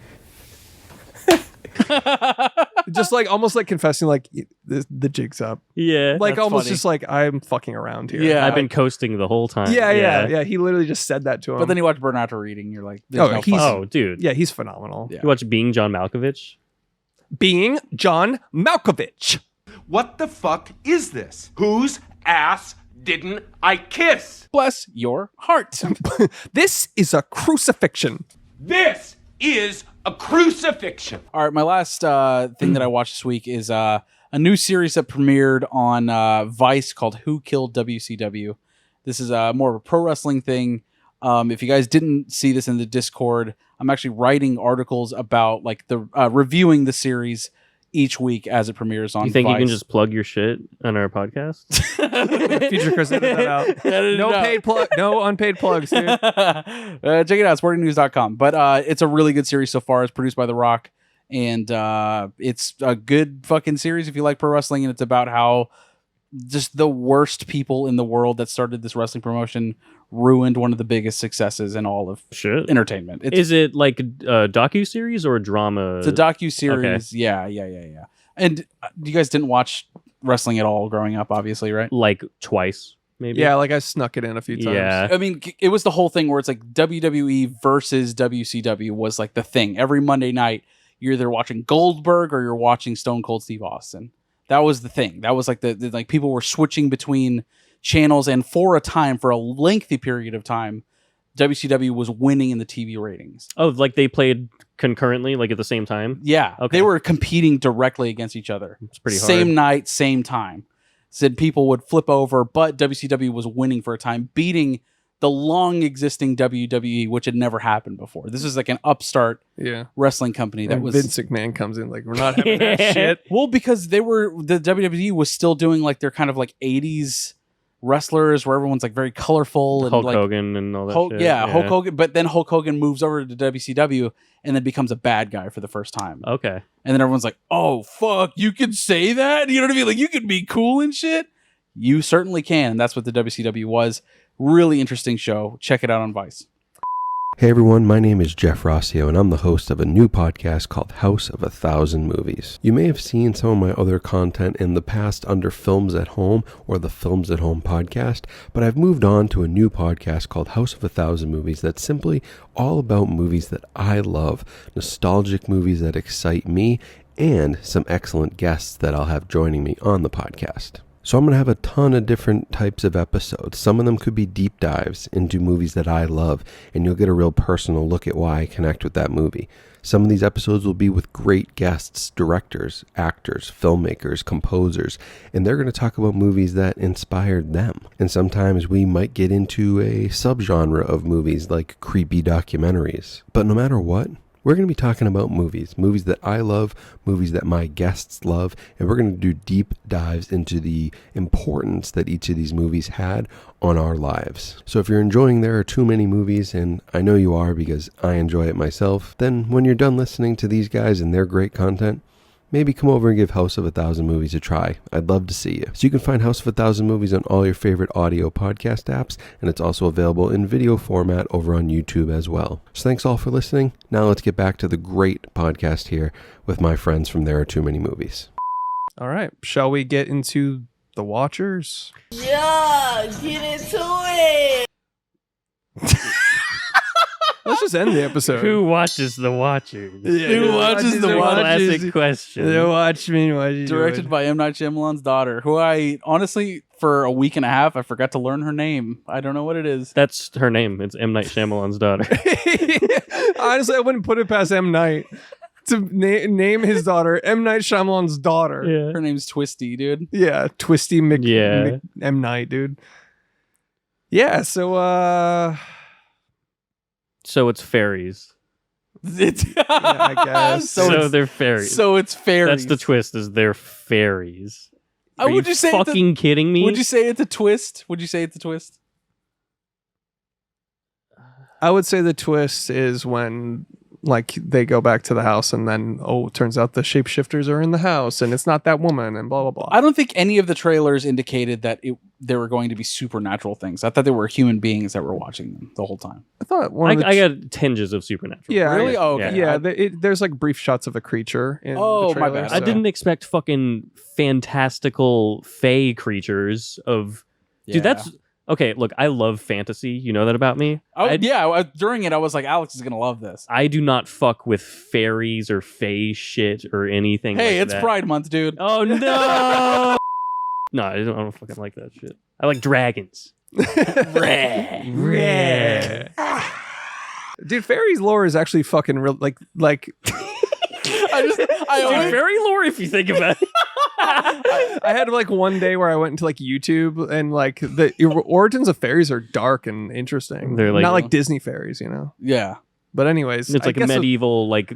Just like almost like confessing like the jig's up. Yeah. Like That's almost funny. just like I'm fucking around here. Yeah. I've been coasting the whole time. Yeah. He literally just said that to him. But then you watch Burn After Reading, you're like, there's no he's- fucking- Oh, dude. yeah, he's phenomenal. Yeah. You watch Being John Malkovich? Being John Malkovich. What the fuck is this? Whose ass didn't I kiss? bless your heart. This is a crucifixion. This is a crucifixion. All right, my last thing that I watched this week is a new series that premiered on Vice called Who Killed WCW. This is more of a pro wrestling thing. If you guys didn't see this in the Discord, I'm actually writing articles about like the reviewing the series each week as it premieres on You think Vice. you can just plug your shit on our podcast? Future Chris, edit that out. No paid plug, no unpaid plugs, dude. Check it out, sportingnews.com. But it's a really good series so far. It's produced by The Rock, and it's a good fucking series if you like pro wrestling, and it's about how just the worst people in the world that started this wrestling promotion ruined one of the biggest successes in all of Shit. entertainment. It's, Is it like a docu-series or a drama? it's a docu-series. Okay. Yeah. And you guys didn't watch wrestling at all growing up, obviously, right? Like twice, maybe? Yeah, like I snuck it in a few times. Yeah. I mean, it was the whole thing where it's like WWE versus WCW was like the thing. Every Monday night, you're either watching Goldberg or you're watching Stone Cold Steve Austin. That was the thing. That was like the like people were switching between channels, and for a lengthy period of time, WCW was winning in the TV ratings. Oh, like they played concurrently, like at the same time? Yeah, Okay. they were competing directly against each other. It's pretty hard. Same night, same time. Said people would flip over, but WCW was winning for a time, beating the long existing WWE, which had never happened before. This is like an upstart Yeah. wrestling company that And was Vince McMahon comes in like, we're not having that shit. well, because the WWE was still doing like their kind of like 80s wrestlers where everyone's like very colorful and Hulk like Hogan and all that shit. Yeah, Hulk Hogan. But then Hulk Hogan moves over to WCW and then becomes a bad guy for the first time. Okay. And then everyone's like, "Oh fuck, you can say that?" You know what I mean? Like you can be cool and shit. You certainly can. And that's what the WCW was. Really interesting show. Check it out on Vice. Hey everyone, my name is Jeff Rossio and I'm the host of a new podcast called House of 1,000 Movies. You may have seen some of my other content in the past under Films at Home or the Films at Home podcast, but I've moved on to a new podcast called House of 1,000 Movies that's simply all about movies that I love, nostalgic movies that excite me, and some excellent guests that I'll have joining me on the podcast. So I'm going to have a ton of different types of episodes. Some of them could be deep dives into movies that I love, and you'll get a real personal look at why I connect with that movie. Some of these episodes will be with great guests, directors, actors, filmmakers, composers, and they're going to talk about movies that inspired them. And sometimes we might get into a subgenre of movies like creepy documentaries. But no matter what, we're going to be talking about movies that I love, movies that my guests love, and we're going to do deep dives into the importance that each of these movies had on our lives. So if you're enjoying There Are Too Many Movies, and I know you are because I enjoy it myself, then when you're done listening to these guys and their great content, maybe come over and give House of 1,000 Movies a try. I'd love to see you. So you can find House of 1,000 Movies on all your favorite audio podcast apps, and it's also available in video format over on YouTube as well. So thanks all for listening. Now let's get back to the great podcast here with my friends from There Are Too Many Movies. All right. Shall we get into The Watchers? Yeah, get into it. Let's just end the episode. Who watches The Watchers? Who watches The Watchers? Classic question. The Watchmen. Directed by M. Night Shyamalan's daughter, who I honestly, for a week and a half, I forgot to learn her name. I don't know what it is. That's her name. It's M. Night Shyamalan's daughter. Honestly, I wouldn't put it past M. Night to name his daughter M. Night Shyamalan's daughter. Yeah. Her name's Twisty, dude. Yeah, Twisty M. Night, dude. Yeah, so So it's fairies. Yeah, I guess. So they're fairies. So it's fairies. That's the twist, is they're fairies. Are would you say fucking kidding me? Would you say it's a twist? Would you say it's a twist? I would say the twist is when like they go back to the house and then it turns out the shapeshifters are in the house and it's not that woman and blah blah blah. I don't think any of the trailers indicated that there were going to be supernatural things. I thought they were human beings that were watching them the whole time. I thought I got tinges of supernatural. Yeah, really? Okay. Yeah, there's like brief shots of a creature in the trailer. My bad. I didn't expect fucking fantastical fae creatures of... Dude, that's... Okay, look, I love fantasy. You know that about me? During it, I was like, Alex is going to love this. I do not fuck with fairies or fae shit or anything like that. Hey, it's Pride Month, dude. Oh, no! No, I don't fucking like that shit. I like dragons. Dude, fairies lore is actually fucking real. Like fairy lore, if you think about it. I had like one day where I went into like YouTube and like the origins of fairies are dark and interesting. They're like, not like Disney fairies, you know? Yeah. But anyways, it's like medieval like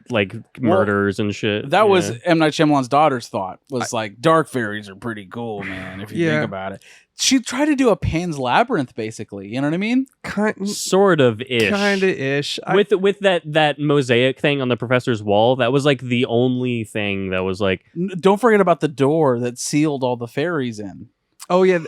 murders and shit. That was M. Night Shyamalan's daughter's thought. Was like dark fairies are pretty cool, man. If you think about it, she tried to do a Pan's Labyrinth, basically. You know what I mean? Sort of ish. Kind of ish. With that mosaic thing on the professor's wall, that was like the only thing that was like. Don't forget about the door that sealed all the fairies in. Oh yeah,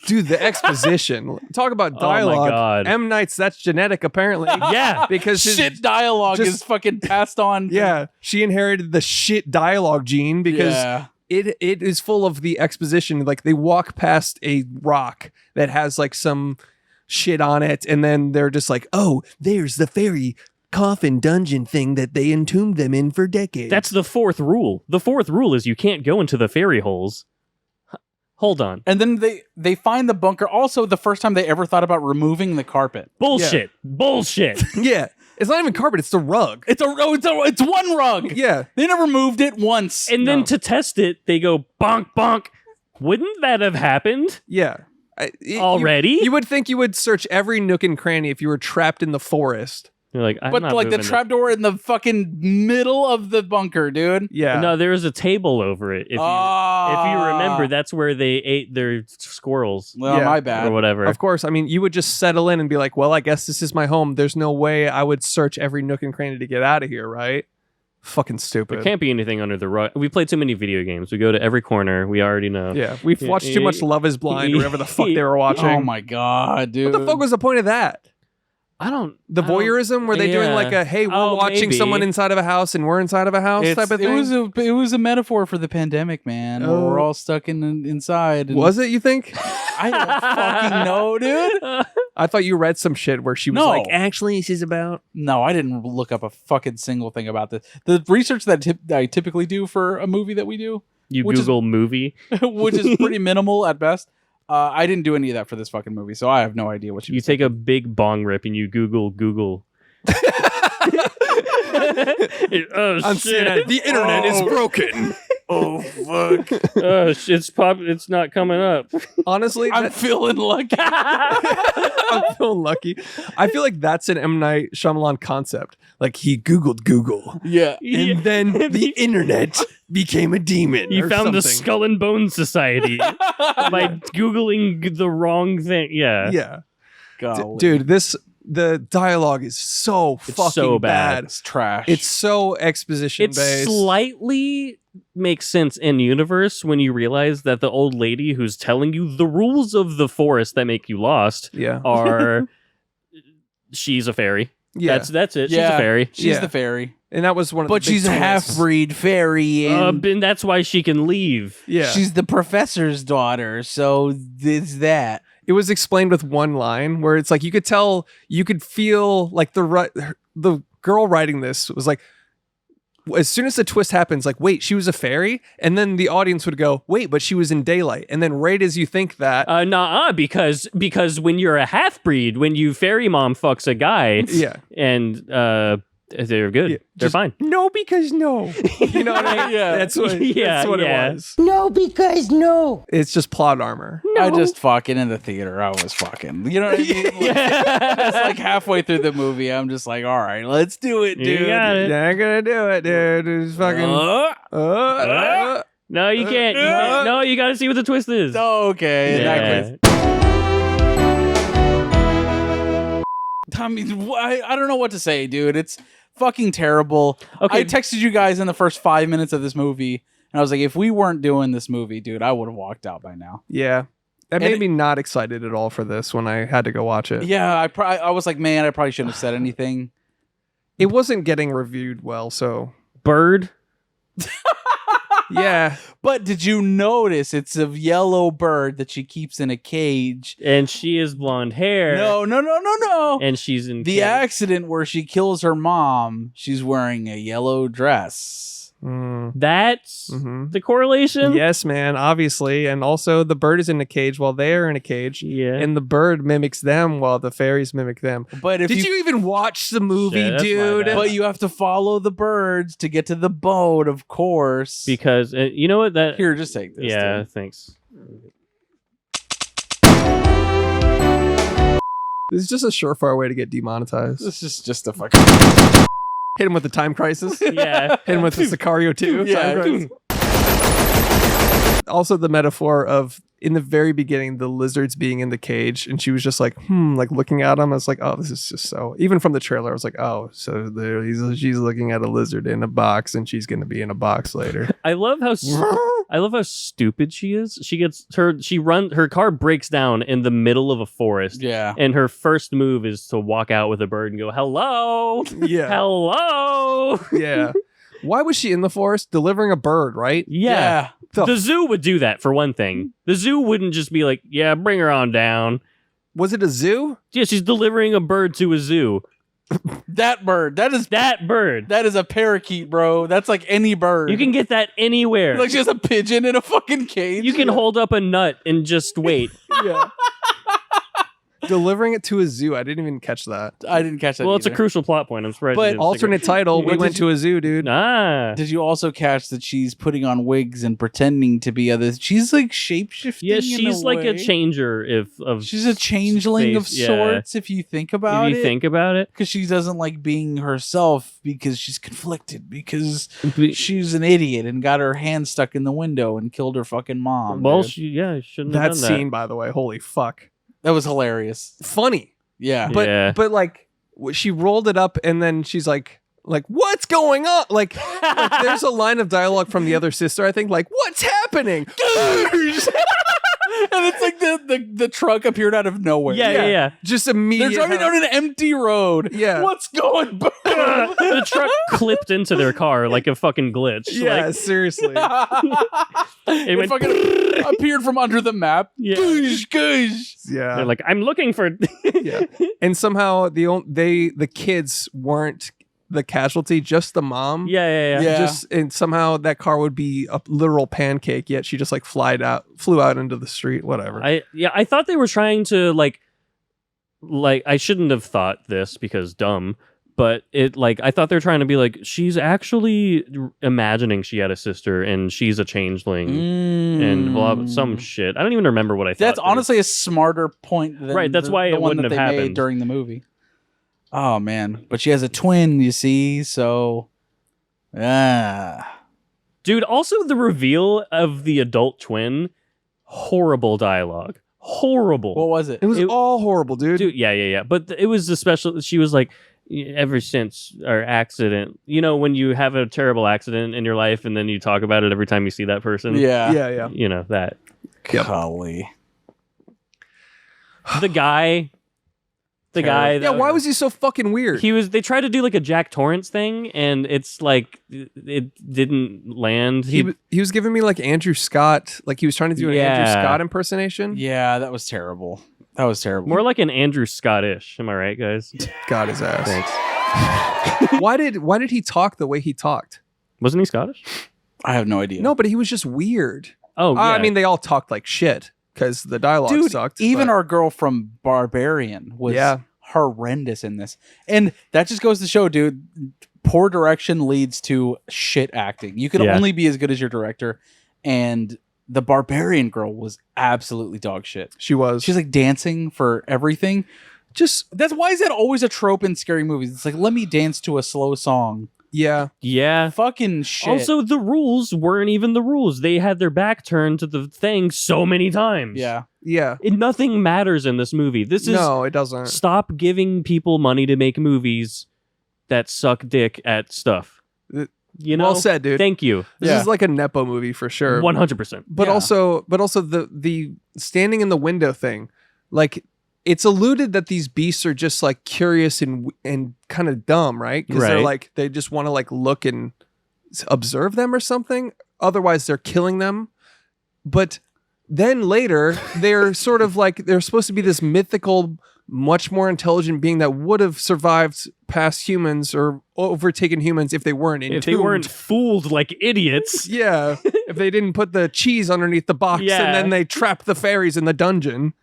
dude, the exposition. Talk about dialogue. Oh my God. M. Night's that's genetic apparently. Yeah, because shit dialogue is fucking passed on. Yeah, she inherited the shit dialogue gene because it is full of the exposition. Like they walk past a rock that has like some shit on it, and then they're just like, "Oh, there's the fairy coffin dungeon thing that they entombed them in for decades." That's the fourth rule. The fourth rule is you can't go into the fairy holes. Hold on. And then they find the bunker. Also, the first time they ever thought about removing the carpet. Bullshit. Yeah. Bullshit. Yeah. It's not even carpet, it's the rug. It's one rug. Yeah. They never moved it once. And then to test it, they go bonk bonk. Wouldn't that have happened? Yeah. Already? You would think you would search every nook and cranny if you were trapped in the forest You're like, I'm But not like the moving trapdoor in the fucking middle of the bunker, dude. Yeah. No, there was a table over it. If you remember, that's where they ate their squirrels. Well, my bad. Or whatever. Of course. I mean, you would just settle in and be like, well, I guess this is my home. There's no way I would search every nook and cranny to get out of here, right? Fucking stupid. There can't be anything under the rug. We played too many video games. We go to every corner. We already know. Yeah, we've watched too much Love is Blind or whatever the fuck they were watching. Oh my god, dude. What the fuck was the point of that? The voyeurism? Were they doing like a, hey, we're watching someone inside of a house and we're inside of a house type of thing? It was a metaphor for the pandemic, man. Where we're all stuck inside. And was it, you think? I don't fucking know, dude. I thought you read some shit where she was like, actually, this is about... No, I didn't look up a fucking single thing about this. The research that I typically do for a movie that we do... You Google movie? Which is pretty minimal at best. I didn't do any of that for this fucking movie, so I have no idea what you take a big bong rip and you Google. I'm shit. The internet is broken. Oh fuck! It's not coming up. Honestly, I'm feeling lucky. I'm feeling lucky. I feel like that's an M. Night Shyamalan concept. Like he Googled Google. Yeah. And then the internet became a demon. He or found the something. Skull and Bones Society by Googling the wrong thing. Yeah. Yeah. Golly. Dude, the dialogue is so fucking so bad. It's trash. It's so exposition It based. slightly makes sense in universe when you realize that the old lady who's telling you the rules of the forest that make you lost are she's a fairy. Yeah. That's it. She's a fairy. She's the fairy. And that was one of the But big she's a twists. half-breed fairy, and And that's why she can leave. Yeah. she's the professor's daughter, so it's that. It was explained with one line where it's like you could tell, you could feel like the girl writing this was like, as soon as the twist happens, like, wait, she was a fairy? And then the audience would go, wait, but she was in daylight. And then right as you think that... because when you're a half-breed, when you fairy mom fucks a guy, and they're good. Yeah, they're fine. No, because no. You know what I mean? That's what it was. No, because no. It's just plot armor. I just fucking in the theater. I was fucking. You know what I mean? It's like halfway through the movie, I'm just like, all right, let's do it, dude. You got it. You're not gonna do it, dude. It's fucking... No, you can't. No, you got to see what the twist is. Okay. Yeah. I mean, I don't know what to say, dude. It's fucking terrible. Okay. I texted you guys in the first 5 minutes of this movie, and I was like, if we weren't doing this movie, dude, I would have walked out by now. Yeah. That made me not excited at all for this when I had to go watch it. Yeah, I was like, man, I probably shouldn't have said anything. It wasn't getting reviewed well, so... Bird? Yeah. But did you notice it's a yellow bird that she keeps in a cage? And she has blonde hair. No. And she's in the accident where she kills her mom. She's wearing a yellow dress. That's the correlation? Yes, man, obviously. And also the bird is in a cage while they're in a cage. Yeah. And the bird mimics them while the fairies mimic them. But if Did you even watch the movie, Shit, that's my dude? bad. But you have to follow the birds to get to the boat, of course. Because, you know what? That Here, just take this. Yeah, dude. thanks. This is just a surefire way to get demonetized. This is just a fucking... Hit him with the time crisis. Yeah. Hit him with the Sicario 2. Yeah. Time crisis. Also the metaphor of, in the very beginning, the lizards being in the cage, and she was just like, like looking at him. I was like, oh, this is just so... Even from the trailer, I was like, oh, so she's looking at a lizard in a box, and she's going to be in a box later. I love how stupid she is. Her car breaks down in the middle of a forest. Yeah. And her first move is to walk out with a bird and go, hello. Yeah. Hello. Yeah. Why was she in the forest delivering a bird, right? Yeah. The zoo would do that, for one thing. The zoo wouldn't just be like, yeah, bring her on down. Was it a zoo? Yeah, she's delivering a bird to a zoo. That bird. That bird. That is a parakeet, bro. That's like any bird. You can get that anywhere. Like she has a pigeon in a fucking cage. You can hold up a nut and just wait. Yeah. Delivering it to a zoo. I didn't even catch that. I didn't catch that. Well, it's a either. crucial plot point. I'm surprised. But you didn't stick Alternate title, we But went did to a zoo, dude. Did you also catch that she's putting on wigs and pretending to be others? She's like shapeshifting. Yeah, she's like a way. changer. She's a changeling of space, yeah. sorts. If you think about If you think about it, because she doesn't like being herself because she's conflicted because she's an idiot and got her hand stuck in the window and killed her fucking mom. well, dude. she shouldn't That have done that. scene, by the way, holy fuck. That was hilarious. Funny. Yeah. But like she rolled it up and then she's like what's going on? Like there's a line of dialogue from the other sister, I think, like, what's happening? And it's like the truck appeared out of nowhere. Yeah. Just immediately. They're driving down an empty road. Yeah. What's going on? The truck clipped into their car like a fucking glitch. Yeah, Like, seriously. it went, fucking appeared from under the map. Yeah. Goosh. Yeah. they're like, I'm looking for. Yeah. And somehow the kids weren't the casualty, just the mom. Yeah. Just and somehow that car would be a literal pancake, yet she just like flew out into the street, whatever. I thought they were trying to like I shouldn't have thought this because dumb, but I thought they were trying to be like, she's actually imagining she had a sister and she's a changeling and blah, some shit. I don't even remember what I thought. That's honestly a smarter point than Right, that's why the it one wouldn't that have they made happened. during the movie. Oh man, but she has a twin, you see, so Dude, also the reveal of the adult twin, horrible dialogue. Horrible. What was it? It was all horrible, dude. Yeah. But it was the special. She was like, ever since our accident, you know, when you have a terrible accident in your life and then you talk about it every time you see that person. Yeah. You know, that. Golly. The guy. Yeah, why was he so fucking weird? They tried to do like a Jack Torrance thing and it's like it didn't land. He was giving me like Andrew Scott, like he was trying to do an Andrew Scott impersonation. Yeah, that was terrible. More like an Andrew Scottish. Am I right, guys? Got his ass. Thanks. Why did he talk the way he talked? Wasn't he Scottish? I have no idea. No, but he was just weird. Oh, yeah. I mean, they all talked like shit because the dialogue sucked. Even but- our girl from Barbarian was Yeah. horrendous in this. And that just goes to show, dude, poor direction leads to shit acting. You can only be as good as your director. And the Barbarian girl was absolutely dog shit. She was. She's like dancing for everything. That's why is that always a trope in scary movies? It's like, let me dance to a slow song. Yeah. Fucking shit. Also, the rules weren't even the rules. They had their back turned to the thing so many times. Yeah. Nothing matters in this movie. No, it doesn't. Stop giving people money to make movies that suck dick at stuff. You know? Well said, dude. Thank you. This is like a Nepo movie for sure. 100%. But also the standing in the window thing, like it's alluded that these beasts are just like curious and kind of dumb, right? Because they're like they just want to like look and observe them or something. Otherwise, they're killing them. But then later, they're sort of like they're supposed to be this mythical, much more intelligent being that would have survived past humans or overtaken humans if they weren't entombed. If they weren't fooled like idiots. Yeah. If they didn't put the cheese underneath the box and then they trapped the fairies in the dungeon.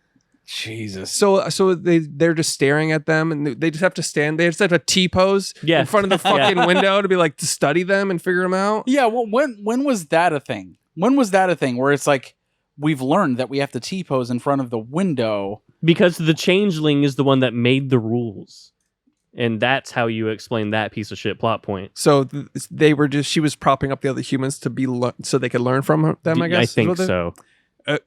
Jesus. So they're just staring at them and they just have to stand. They just have to T-pose in front of the fucking window to be like to study them and figure them out. Yeah. Well, when was that a thing? When was that a thing where it's like we've learned that we have to T-pose in front of the window? Because the changeling is the one that made the rules. And that's how you explain that piece of shit plot point. So she was propping up the other humans to be so they could learn from them, I guess. I think so.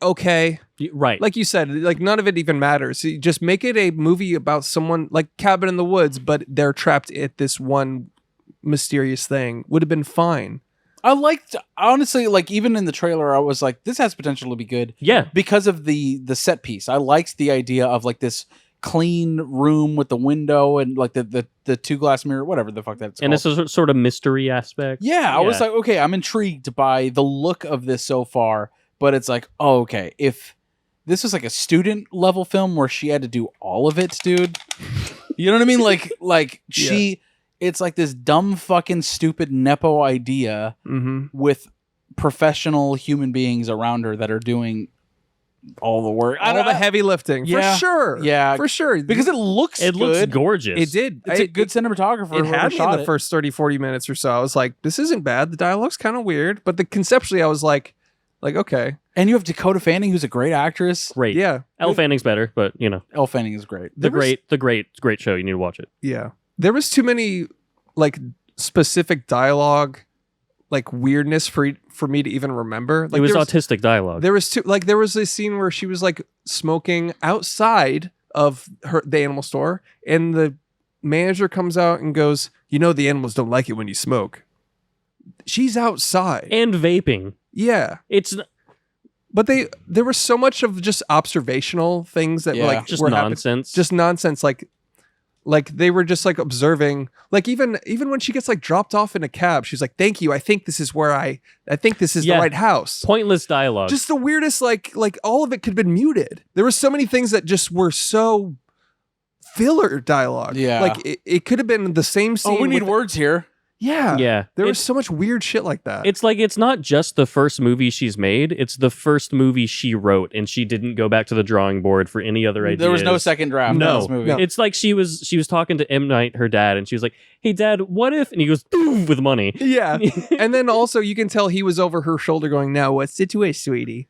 Okay. Right. Like you said, like none of it even matters. You just make it a movie about someone like Cabin in the Woods, but they're trapped at this one mysterious thing. Would have been fine. I liked, honestly, like even in the trailer, I was like, this has potential to be good. Yeah. Because of the set piece. I liked the idea of like this clean room with the window and like the two glass mirror, whatever the fuck that's called. And it's a sort of mystery aspect. Yeah. I was like, okay, I'm intrigued by the look of this so far. But it's like, oh, okay, if this was like a student level film where she had to do all of it, dude, you know what I mean? Like it's like this dumb fucking stupid Nepo idea with professional human beings around her that are doing all the work, all the heavy lifting. Yeah. For sure. Yeah. For sure. because it looks good. gorgeous. It did. It's a good cinematographer. It had me in shot the first 30, 40 minutes or so. I was like, this isn't bad. The dialogue's kind of weird. But conceptually, I was like, okay. And you have Dakota Fanning, who's a great actress. Great. Yeah. Elle Fanning's better, but you know. Elle Fanning is great. The great show. You need to watch it. Yeah. There was too many like specific dialogue, like weirdness for me to even remember. Like, it was autistic dialogue. There was a scene where she was like smoking outside of the animal store, and the manager comes out and goes, the animals don't like it when you smoke. She's outside. And vaping. Yeah. But there was so much of just observational things that were like just were nonsense. Just nonsense. Like they were just like observing, like even when she gets like dropped off in a cab, she's like, thank you. I think this is where I think this is the right house. Pointless dialogue. Just the weirdest, like all of it could have been muted. There were so many things that just were so filler dialogue. Yeah. Like it could have been the same scene. Oh, we need words here. Yeah. Yeah. There was so much weird shit like that. It's like, it's not just the first movie she's made, it's the first movie she wrote, and she didn't go back to the drawing board for any other ideas. There was no second draft no. of this movie. No. It's like she was talking to M. Night, her dad, and she was like, hey dad, what if, and he goes, boom, with money. Yeah. And then also you can tell he was over her shoulder going, now what's the situation, sweetie?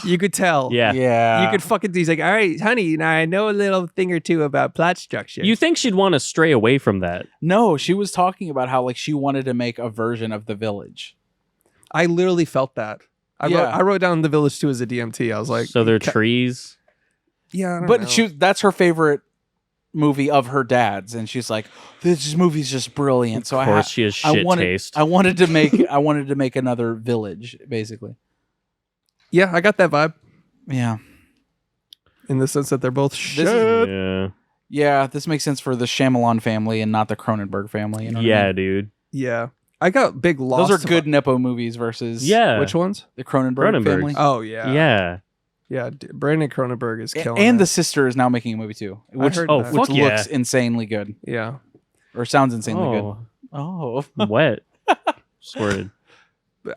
You could tell. Yeah. Yeah. You could fucking, he's like, all right, honey, now I know a little thing or two about plot structure. You think she'd want to stray away from that? No, she was talking about how like she wanted to make a version of The Village. I literally felt that. I wrote down The Village 2 as a DMT. I was like, so they're trees. Yeah, I don't But know. that's her favorite movie of her dad's, and she's like, this movie's just brilliant. So Of course, she has shit taste. I wanted to make another Village, basically. Yeah, I got that vibe. Yeah. In the sense that they're both shit. Yeah. This makes sense for the Shyamalan family and not the Cronenberg family. You know what I mean? Dude. Yeah. I got big lost. Those are good Nepo movies versus Which ones? the Cronenberg family. Oh, yeah. Yeah. Yeah, Brandon Cronenberg is killing And it. the sister is now making a movie too, which heard that. fuck looks yeah. insanely good. Yeah. Or sounds insanely Oh. good. Oh. Wet. Squirted.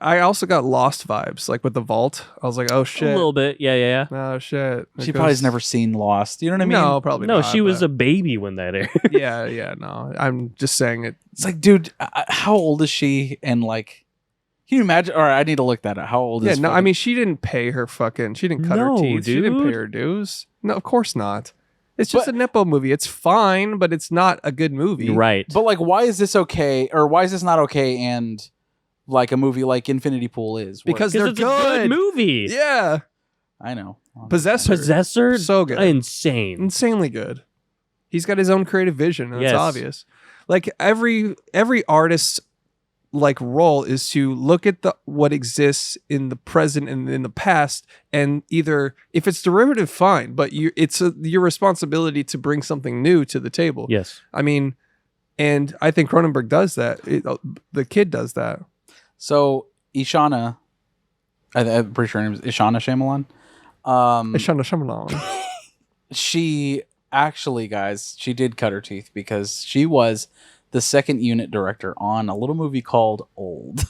I also got Lost vibes, like with the vault. I was like, oh, A shit. little bit. Yeah. Oh, shit. She probably has never seen Lost. You know what I mean? No, probably No, not. she was but- a baby when that aired. Yeah, no. I'm just saying it. It's like, dude, how old is she? And like, can you imagine? All right, I need to look that up. How old Yeah, is no, fucking- I mean, she didn't pay her fucking, she didn't cut No, her teeth. She didn't pay dude. her dues. No, of course not. It's just a Nepo movie. It's fine, but it's not a good movie. Right. But like, why is this okay? Or why is this not okay? And like a movie like Infinity Pool is where- Because they're it's a good movie. Yeah. I know. Possessor. So good. Insane. Insanely good. He's got his own creative vision, and Yes. it's obvious. Like every artist's like role is to look at what exists in the present and in the past, and either if it's derivative, fine, but it's your responsibility to bring something new to the table. Yes. I mean, and I think Cronenberg does that. The kid does that. So Ishana, I'm pretty sure her name is Ishana Shyamalan. Ishana Shyamalan. She actually, guys, she did cut her teeth because she was the second unit director on a little movie called Old.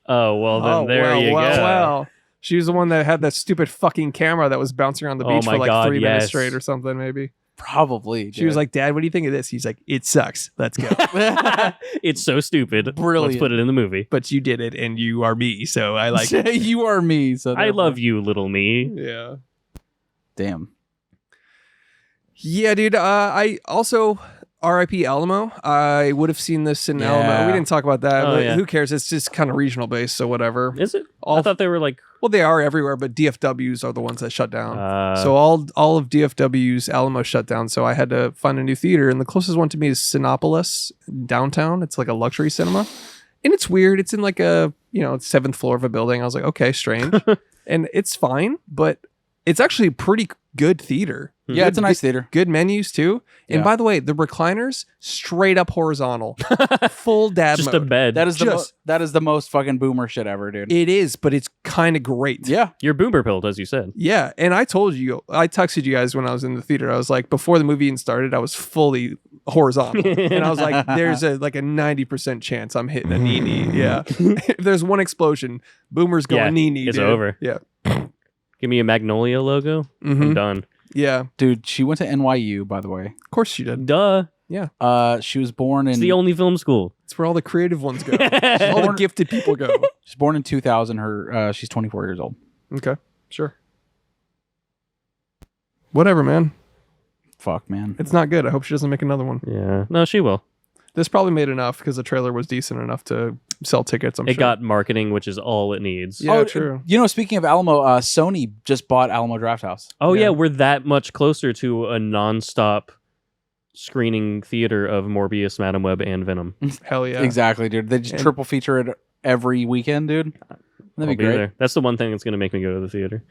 Oh, well, then there you go. Wow. She was the one that had that stupid fucking camera that was bouncing around the beach my for like God, 3 minutes yes. straight or something, maybe. Probably. She was like, Dad, what do you think of this? He's like, it sucks. Let's go. It's so stupid. Brilliant. Let's put it in the movie. But you did it and you are me, so I like it. You are me. So I love you, little me. Yeah. Damn. Yeah, dude. I also R.I.P. Alamo. I would have seen this in Alamo. We didn't talk about that, Oh, but yeah. who cares? It's just kind of regional based, so whatever. Is it? I thought they were like... Well, they are everywhere, but DFWs are the ones that shut down. Uh, So all of DFW's Alamo shut down. So I had to find a new theater, and the closest one to me is Sinopolis downtown. It's like a luxury cinema, and it's weird. It's in like a 7th floor of a building. I was like, okay, strange, and it's fine, but it's actually pretty good theater. Yeah, it's a nice theater. Good menus too. And Yeah. by the way, the recliners straight up horizontal, full dad just mode. a bed. That is the most fucking boomer shit ever, dude. It is, but it's kind of great. Yeah. You're boomer pilled, as you said. Yeah, and I told you, I texted you guys when I was in the theater. I was like, before the movie even started, I was fully horizontal, and I was like, "There's a 90% chance I'm hitting a knee. Yeah, if there's one explosion, Boomer's going knee. it's dude. over. Yeah, Give me a Magnolia logo. I'm done. Yeah. Dude, she went to NYU, by the way. Of course she did. Duh. Yeah. She was born in... It's the only film school. It's where all the creative ones go. All the gifted people go. She's born in 2000. She's 24 years old. Okay. Sure. Whatever, man. Fuck, man. It's not good. I hope she doesn't make another one. Yeah. No, she will. This probably made enough because the trailer was decent enough to sell tickets, I'm It sure. got marketing, which is all it needs. Yeah, true. You know, speaking of Alamo, Sony just bought Alamo Drafthouse. Oh, yeah. We're that much closer to a nonstop screening theater of Morbius, Madam Web, and Venom. Hell yeah. Exactly, dude. They just triple feature it every weekend, dude. That'd be great. There. That's the one thing that's going to make me go to the theater.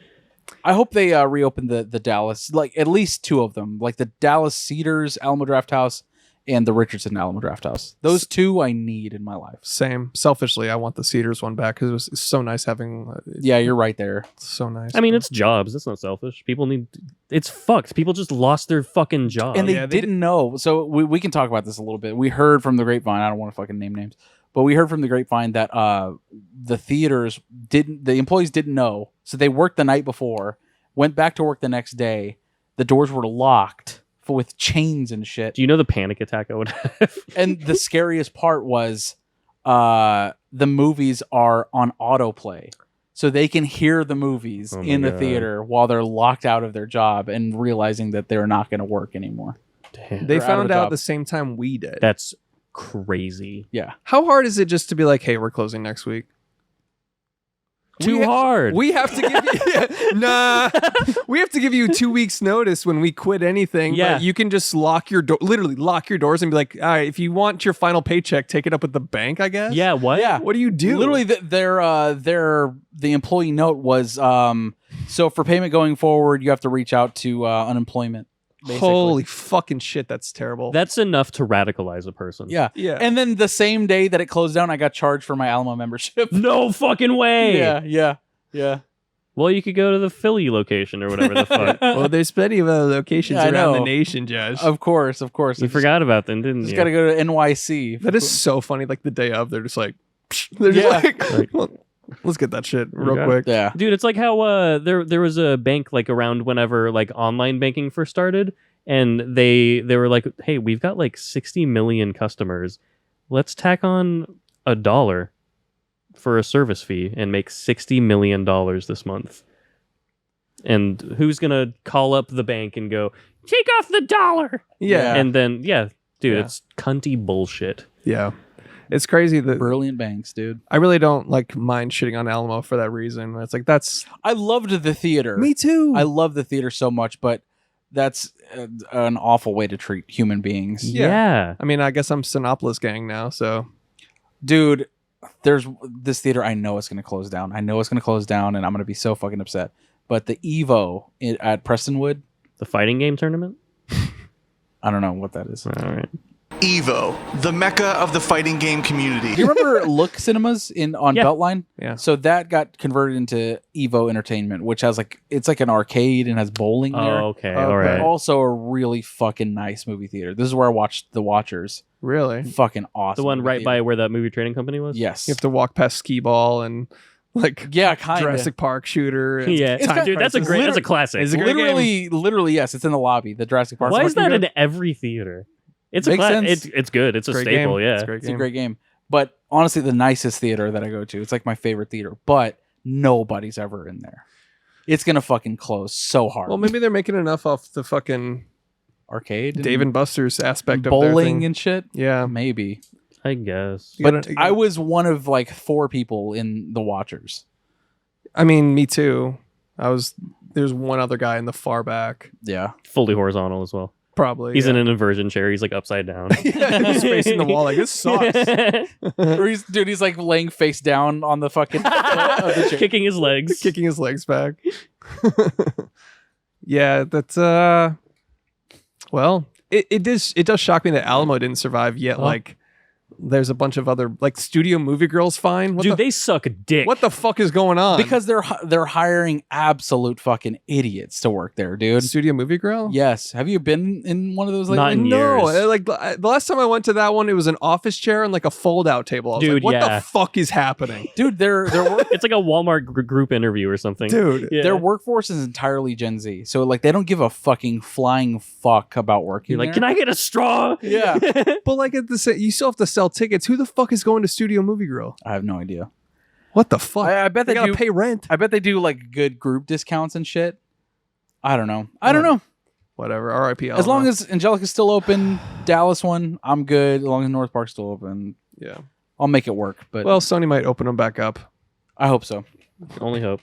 I hope they reopen the Dallas, like at least two of them, like the Dallas Cedars Alamo Drafthouse and the Richardson Alamo Drafthouse. Those two I need in my life. Same. Selfishly, I want the Cedars one back because it was so nice having... Yeah, you're right there. So nice. I mean, it's jobs. That's not selfish. People need... It's fucked. People just lost their fucking job. And they didn't know. So we can talk about this a little bit. We heard from the grapevine. I don't want to fucking name names. But we heard from the grapevine that the theaters didn't... The employees didn't know. So they worked the night before, went back to work the next day. The doors were locked with chains and shit. Do you know the panic attack I would have? And the scariest part was the movies are on autoplay. So they can hear the movies in the theater while they're locked out of their job and realizing that they're not going to work anymore. Damn. They found out the same time we did. That's crazy. Yeah. How hard is it just to be like, hey, we're closing next week? Too hard. We have to give you we have to give you 2 weeks notice when we quit anything. Yeah. But you can just lock your door, literally lock your doors and be like, all right, if you want your final paycheck, take it up with the bank, I guess. Yeah, what? Yeah. What do you do? Literally, the employee note was so for payment going forward, you have to reach out to unemployment. Basically. Holy fucking shit, that's terrible. That's enough to radicalize a person. Yeah. Yeah. And then the same day that it closed down, I got charged for my Alamo membership. No fucking way. Yeah. Well, you could go to the Philly location or whatever the fuck. Well, there's plenty of other locations Yeah, I around the know. nation, Josh. Of course. You forgot about them, didn't Just you? got to go to NYC. That is so funny. Like the day of, they're just like, they're just like well, let's get that shit real quick. Yeah. Dude, it's like how there was a bank like around whenever like online banking first started, and they were like, hey, we've got like 60 million customers. Let's tack on $1 for a service fee and make $60 million this month. And who's gonna call up the bank and go, take off the $1? Yeah. And then dude, it's cunty bullshit. Yeah. It's crazy that Brilliant banks, dude. I really don't like mind shitting on Alamo for that reason. It's like I loved the theater. Me too. I love the theater so much, but that's an awful way to treat human beings. Yeah. I mean, I guess I'm Sinopolis gang now, so Dude, there's this theater I know it's going to close down. I know it's going to close down and I'm going to be so fucking upset. But the Evo at Prestonwood, The fighting game tournament? I don't know what that is. All right. Evo, the mecca of the fighting game community. Do you remember Look Cinemas on Yeah. Beltline? Yeah. So that got converted into Evo Entertainment, which has it's like an arcade and has bowling there. Oh, okay. All But right. also a really fucking nice movie theater. This is where I watched The Watchers. really, Fucking awesome. The one movie right theater. by where that movie trading company was? Yes. you have to walk past skee ball and like Yeah, kind of. Jurassic Park shooter. And Yeah. It's Dude, that's a Crisis. great, that's a classic. Is it- great Literally, yes. It's in the lobby. The Jurassic Park. Why is fucking that good. in every theater? It's Makes a sense. it's good. It's a Great staple, game. yeah. It's a great It's game. a great game. But honestly, the nicest theater that I go to. It's like my favorite theater. But nobody's ever in there. It's gonna fucking close so hard. Well, maybe they're making enough off the fucking Arcade, and Dave and Buster's aspect of their bowling thing. and shit. Yeah. Maybe. I guess. You But gotta- I was one of like 4 people in the Watchers. I mean, me too. There's one other guy in the far back, Yeah. Fully horizontal as well. probably. He's yeah. in an inversion chair. He's like upside down. He's facing the wall like, this sucks. Or he's like laying face down on the fucking of the chair. Kicking his legs. Kicking his legs back. Yeah, that's well, it does shock me that Alamo didn't survive yet. Oh. Like There's a bunch of other like studio movie girls. Fine, Dude, they suck dick. What the fuck is going on? Because they're hiring absolute fucking idiots to work there, dude. Studio movie girl. Yes. Have you been in one of those lately? Not in No, years. like the last time I went to that one, it was an office chair and like a fold-out table. I was Dude, like, what yeah. the fuck is happening, Dude, It's like a Walmart group interview or something. dude? Yeah. their workforce is entirely Gen Z. So like they don't give a fucking flying fuck about working. You're like, there. can I get a straw? Yeah. But like at the you still have to sell tickets. Who the fuck is going to Studio Movie Girl? I have no idea. What the fuck? I bet they gotta do pay rent. I bet they do like good group discounts and shit. I don't know. I don't know. Whatever. R.I.P. As long as Angelica's still open, Dallas one, I'm good. As long as North Park's still open, yeah. I'll make it work. But Well, Sony might open them back up. I hope so. Only hope.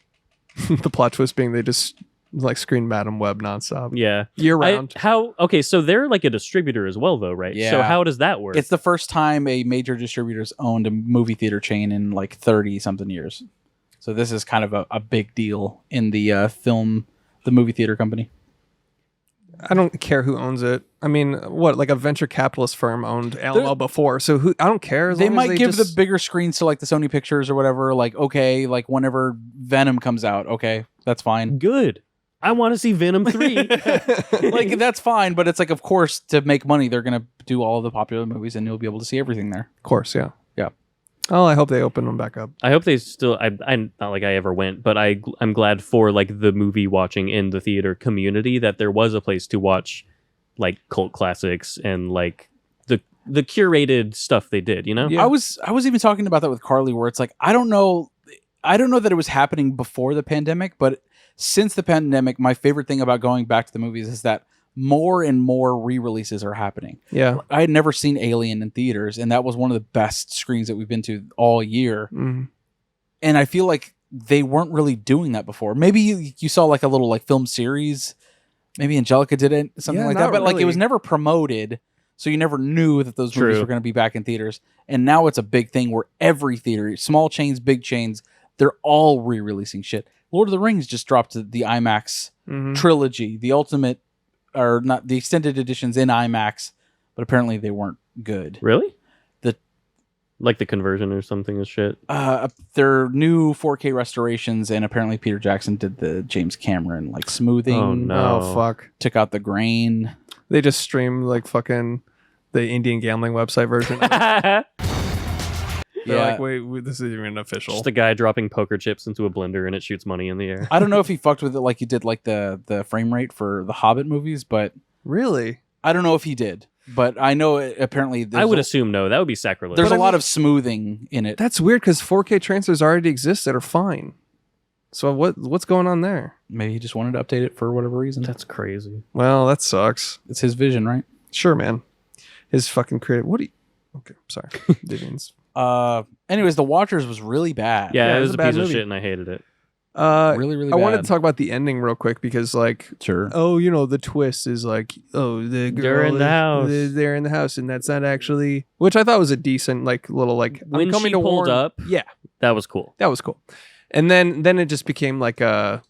The plot twist being they just like screen Madam Web nonstop. Yeah. Year round. Okay, so they're like a distributor as well, though, right? Yeah. So how does that work? It's the first time a major distributor's owned a movie theater chain in like 30 something years. So this is kind of a big deal in the the movie theater company. I don't care who owns it. I mean, what, like a venture capitalist firm owned Alamo before, so who? I don't care. As They long as might give just- the bigger screens to like the Sony Pictures or whatever. Like, okay, like whenever Venom comes out, okay, that's fine. Good. I want to see Venom 3. Like, that's fine, but it's like, of course, to make money, they're going to do all of the popular movies and you'll be able to see everything there. Of course, yeah. Yeah. Oh, I hope they open them back up. I hope they still. I'm not like I ever went, but I'm glad for like the movie watching in the theater community that there was a place to watch like cult classics and like the curated stuff they did. You know. I was even talking about that with Carly, where it's like, I don't know that it was happening before the pandemic, but since the pandemic, my favorite thing about going back to the movies is that more and more re-releases are happening. Yeah. I had never seen Alien in theaters, and that was one of the best screens that we've been to all year. Mhm. And I feel like they weren't really doing that before. Maybe you saw like a little like film series. Maybe Angelica did it, something Yeah, like that. not But like it really. was never promoted, so you never knew that those movies True. were going to be back in theaters. And now it's a big thing where every theater, small chains, big chains, they're all re-releasing shit. Lord of the Rings just dropped the IMAX Mhm. trilogy, the ultimate, or not the extended editions in IMAX, but apparently they weren't good. Really? The like the conversion or something is shit. They're new 4K restorations, and apparently Peter Jackson did the James Cameron like smoothing. Oh no! Oh fuck! Took out the grain. They just stream like fucking the Indian gambling website version. They're Yeah. like, wait, this isn't even official. Just a guy dropping poker chips into a blender and it shoots money in the air. I don't know if he fucked with it like he did like the frame rate for the Hobbit movies, but Really? I don't know if he did. But I know apparently I would assume no. That would be sacrilege. there's But a I lot mean- of smoothing in it. That's weird because 4K transfers already exist that are fine. So what's going on there? Maybe he just wanted to update it for whatever reason. That's crazy. Well, that sucks. It's his vision, right? Sure, man. His fucking creative. What do you? Okay, sorry. Visions. Anyways, The Watchers was really bad. Yeah, it it was was a a bad piece of movie. shit and I hated it. Really, really I wanted bad. to talk about the ending real quick because, like, Sure. oh, you know, the twist is like, oh, the girl They're in the house. They're in the house, and that's not actually, which I thought was a decent, like, little, like, When I'm coming she to pulled warn. up, Yeah, that was cool. that was cool. And then it just became like the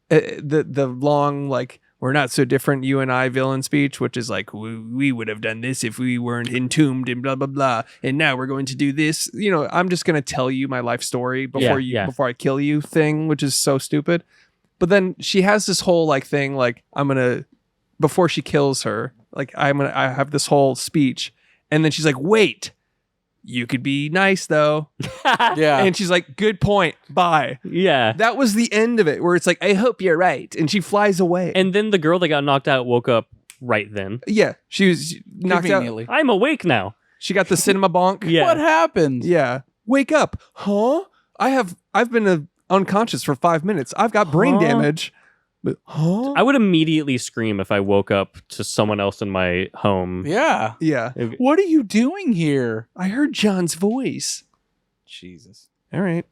long, like, we're not so different, you and I villain speech, which is like, we would have done this if we weren't entombed and blah, blah, blah. And now we're going to do this. You know, I'm just going to tell you my life story before before I kill you thing, which is so stupid. But then she has this whole like thing, like before she kills her, like I have this whole speech. And then she's like, wait, you could be nice though. Yeah. And she's like, good point. Bye. Yeah. That was the end of it, where it's like, I hope you're right. And she flies away. And then the girl that got knocked out woke up right then. Yeah, she was knocked out. Conveniently. I'm awake now. She got the cinema bonk. Yeah. What happened? Yeah. Wake up. Huh? I've been unconscious for 5 minutes. I've got brain Huh? damage. But, huh? I would immediately scream if I woke up to someone else in my home. Yeah. Yeah. What are you doing here? I heard John's voice. Jesus. All right.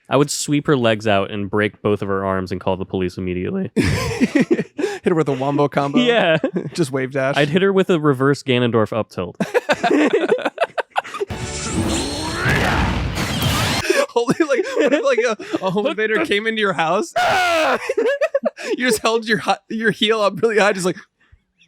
I would sweep her legs out and break both of her arms and call the police immediately. Hit her with a wombo combo. Yeah. Just wave dash. I'd hit her with a reverse Ganondorf up tilt. Holy, like, what if like a home invader came into your house? You just held your heel up really high, just like,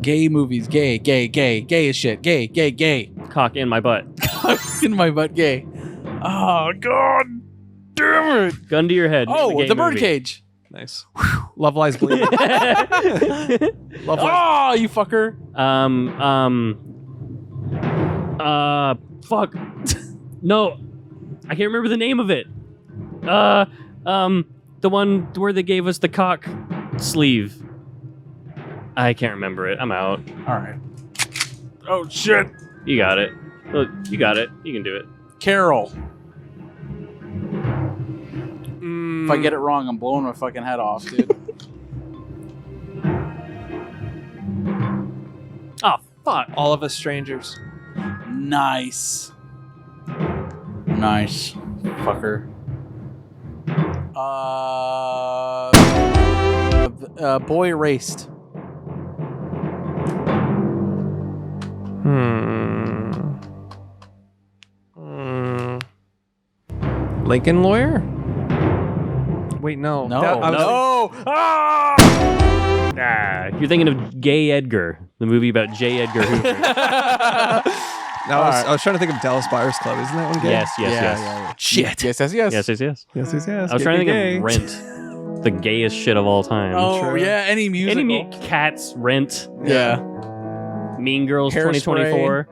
Gay movies. Gay as shit. Gay. Cock in my butt. In my butt, gay. Oh, God damn it. Gun to your head. Oh, the birdcage. Nice. Love Lies Bleed. Love Lies. Oh, you fucker. Fuck. No. I can't remember the name of it. The one where they gave us the cock sleeve. I can't remember it. I'm out. All right. Oh, shit. You got it. Look, you got it. You can do it. Carol. If I get it wrong, I'm blowing my fucking head off, dude. Oh, fuck. All of Us Strangers. Nice. Fucker. Boy Erased. Lincoln Lawyer? Wait, no. No. You're thinking of Gay Edgar, the movie about J. Edgar Hoover. No, I was trying to think of Dallas Buyers Club. Isn't that one gay? Yes. Shit. Yes. I was trying to think of Rent, the gayest shit of all time. Oh, yeah. Any musical. Cats, Rent. Yeah. Mean Girls Hairspray. 2024.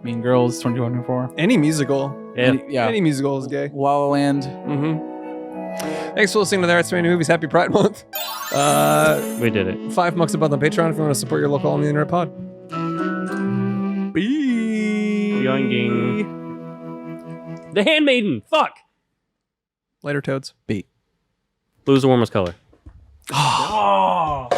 Mean Girls 2024. Any musical. Yeah. Any musical is gay. La La Land. Thanks for listening to the Arts Many Movies. Happy Pride Month. We did it. $5 a month on Patreon if you want to support your local on the internet pod. Yoinging. The Handmaiden. Fuck. Later, Toads. Beat. Blue's the warmest color. Oh.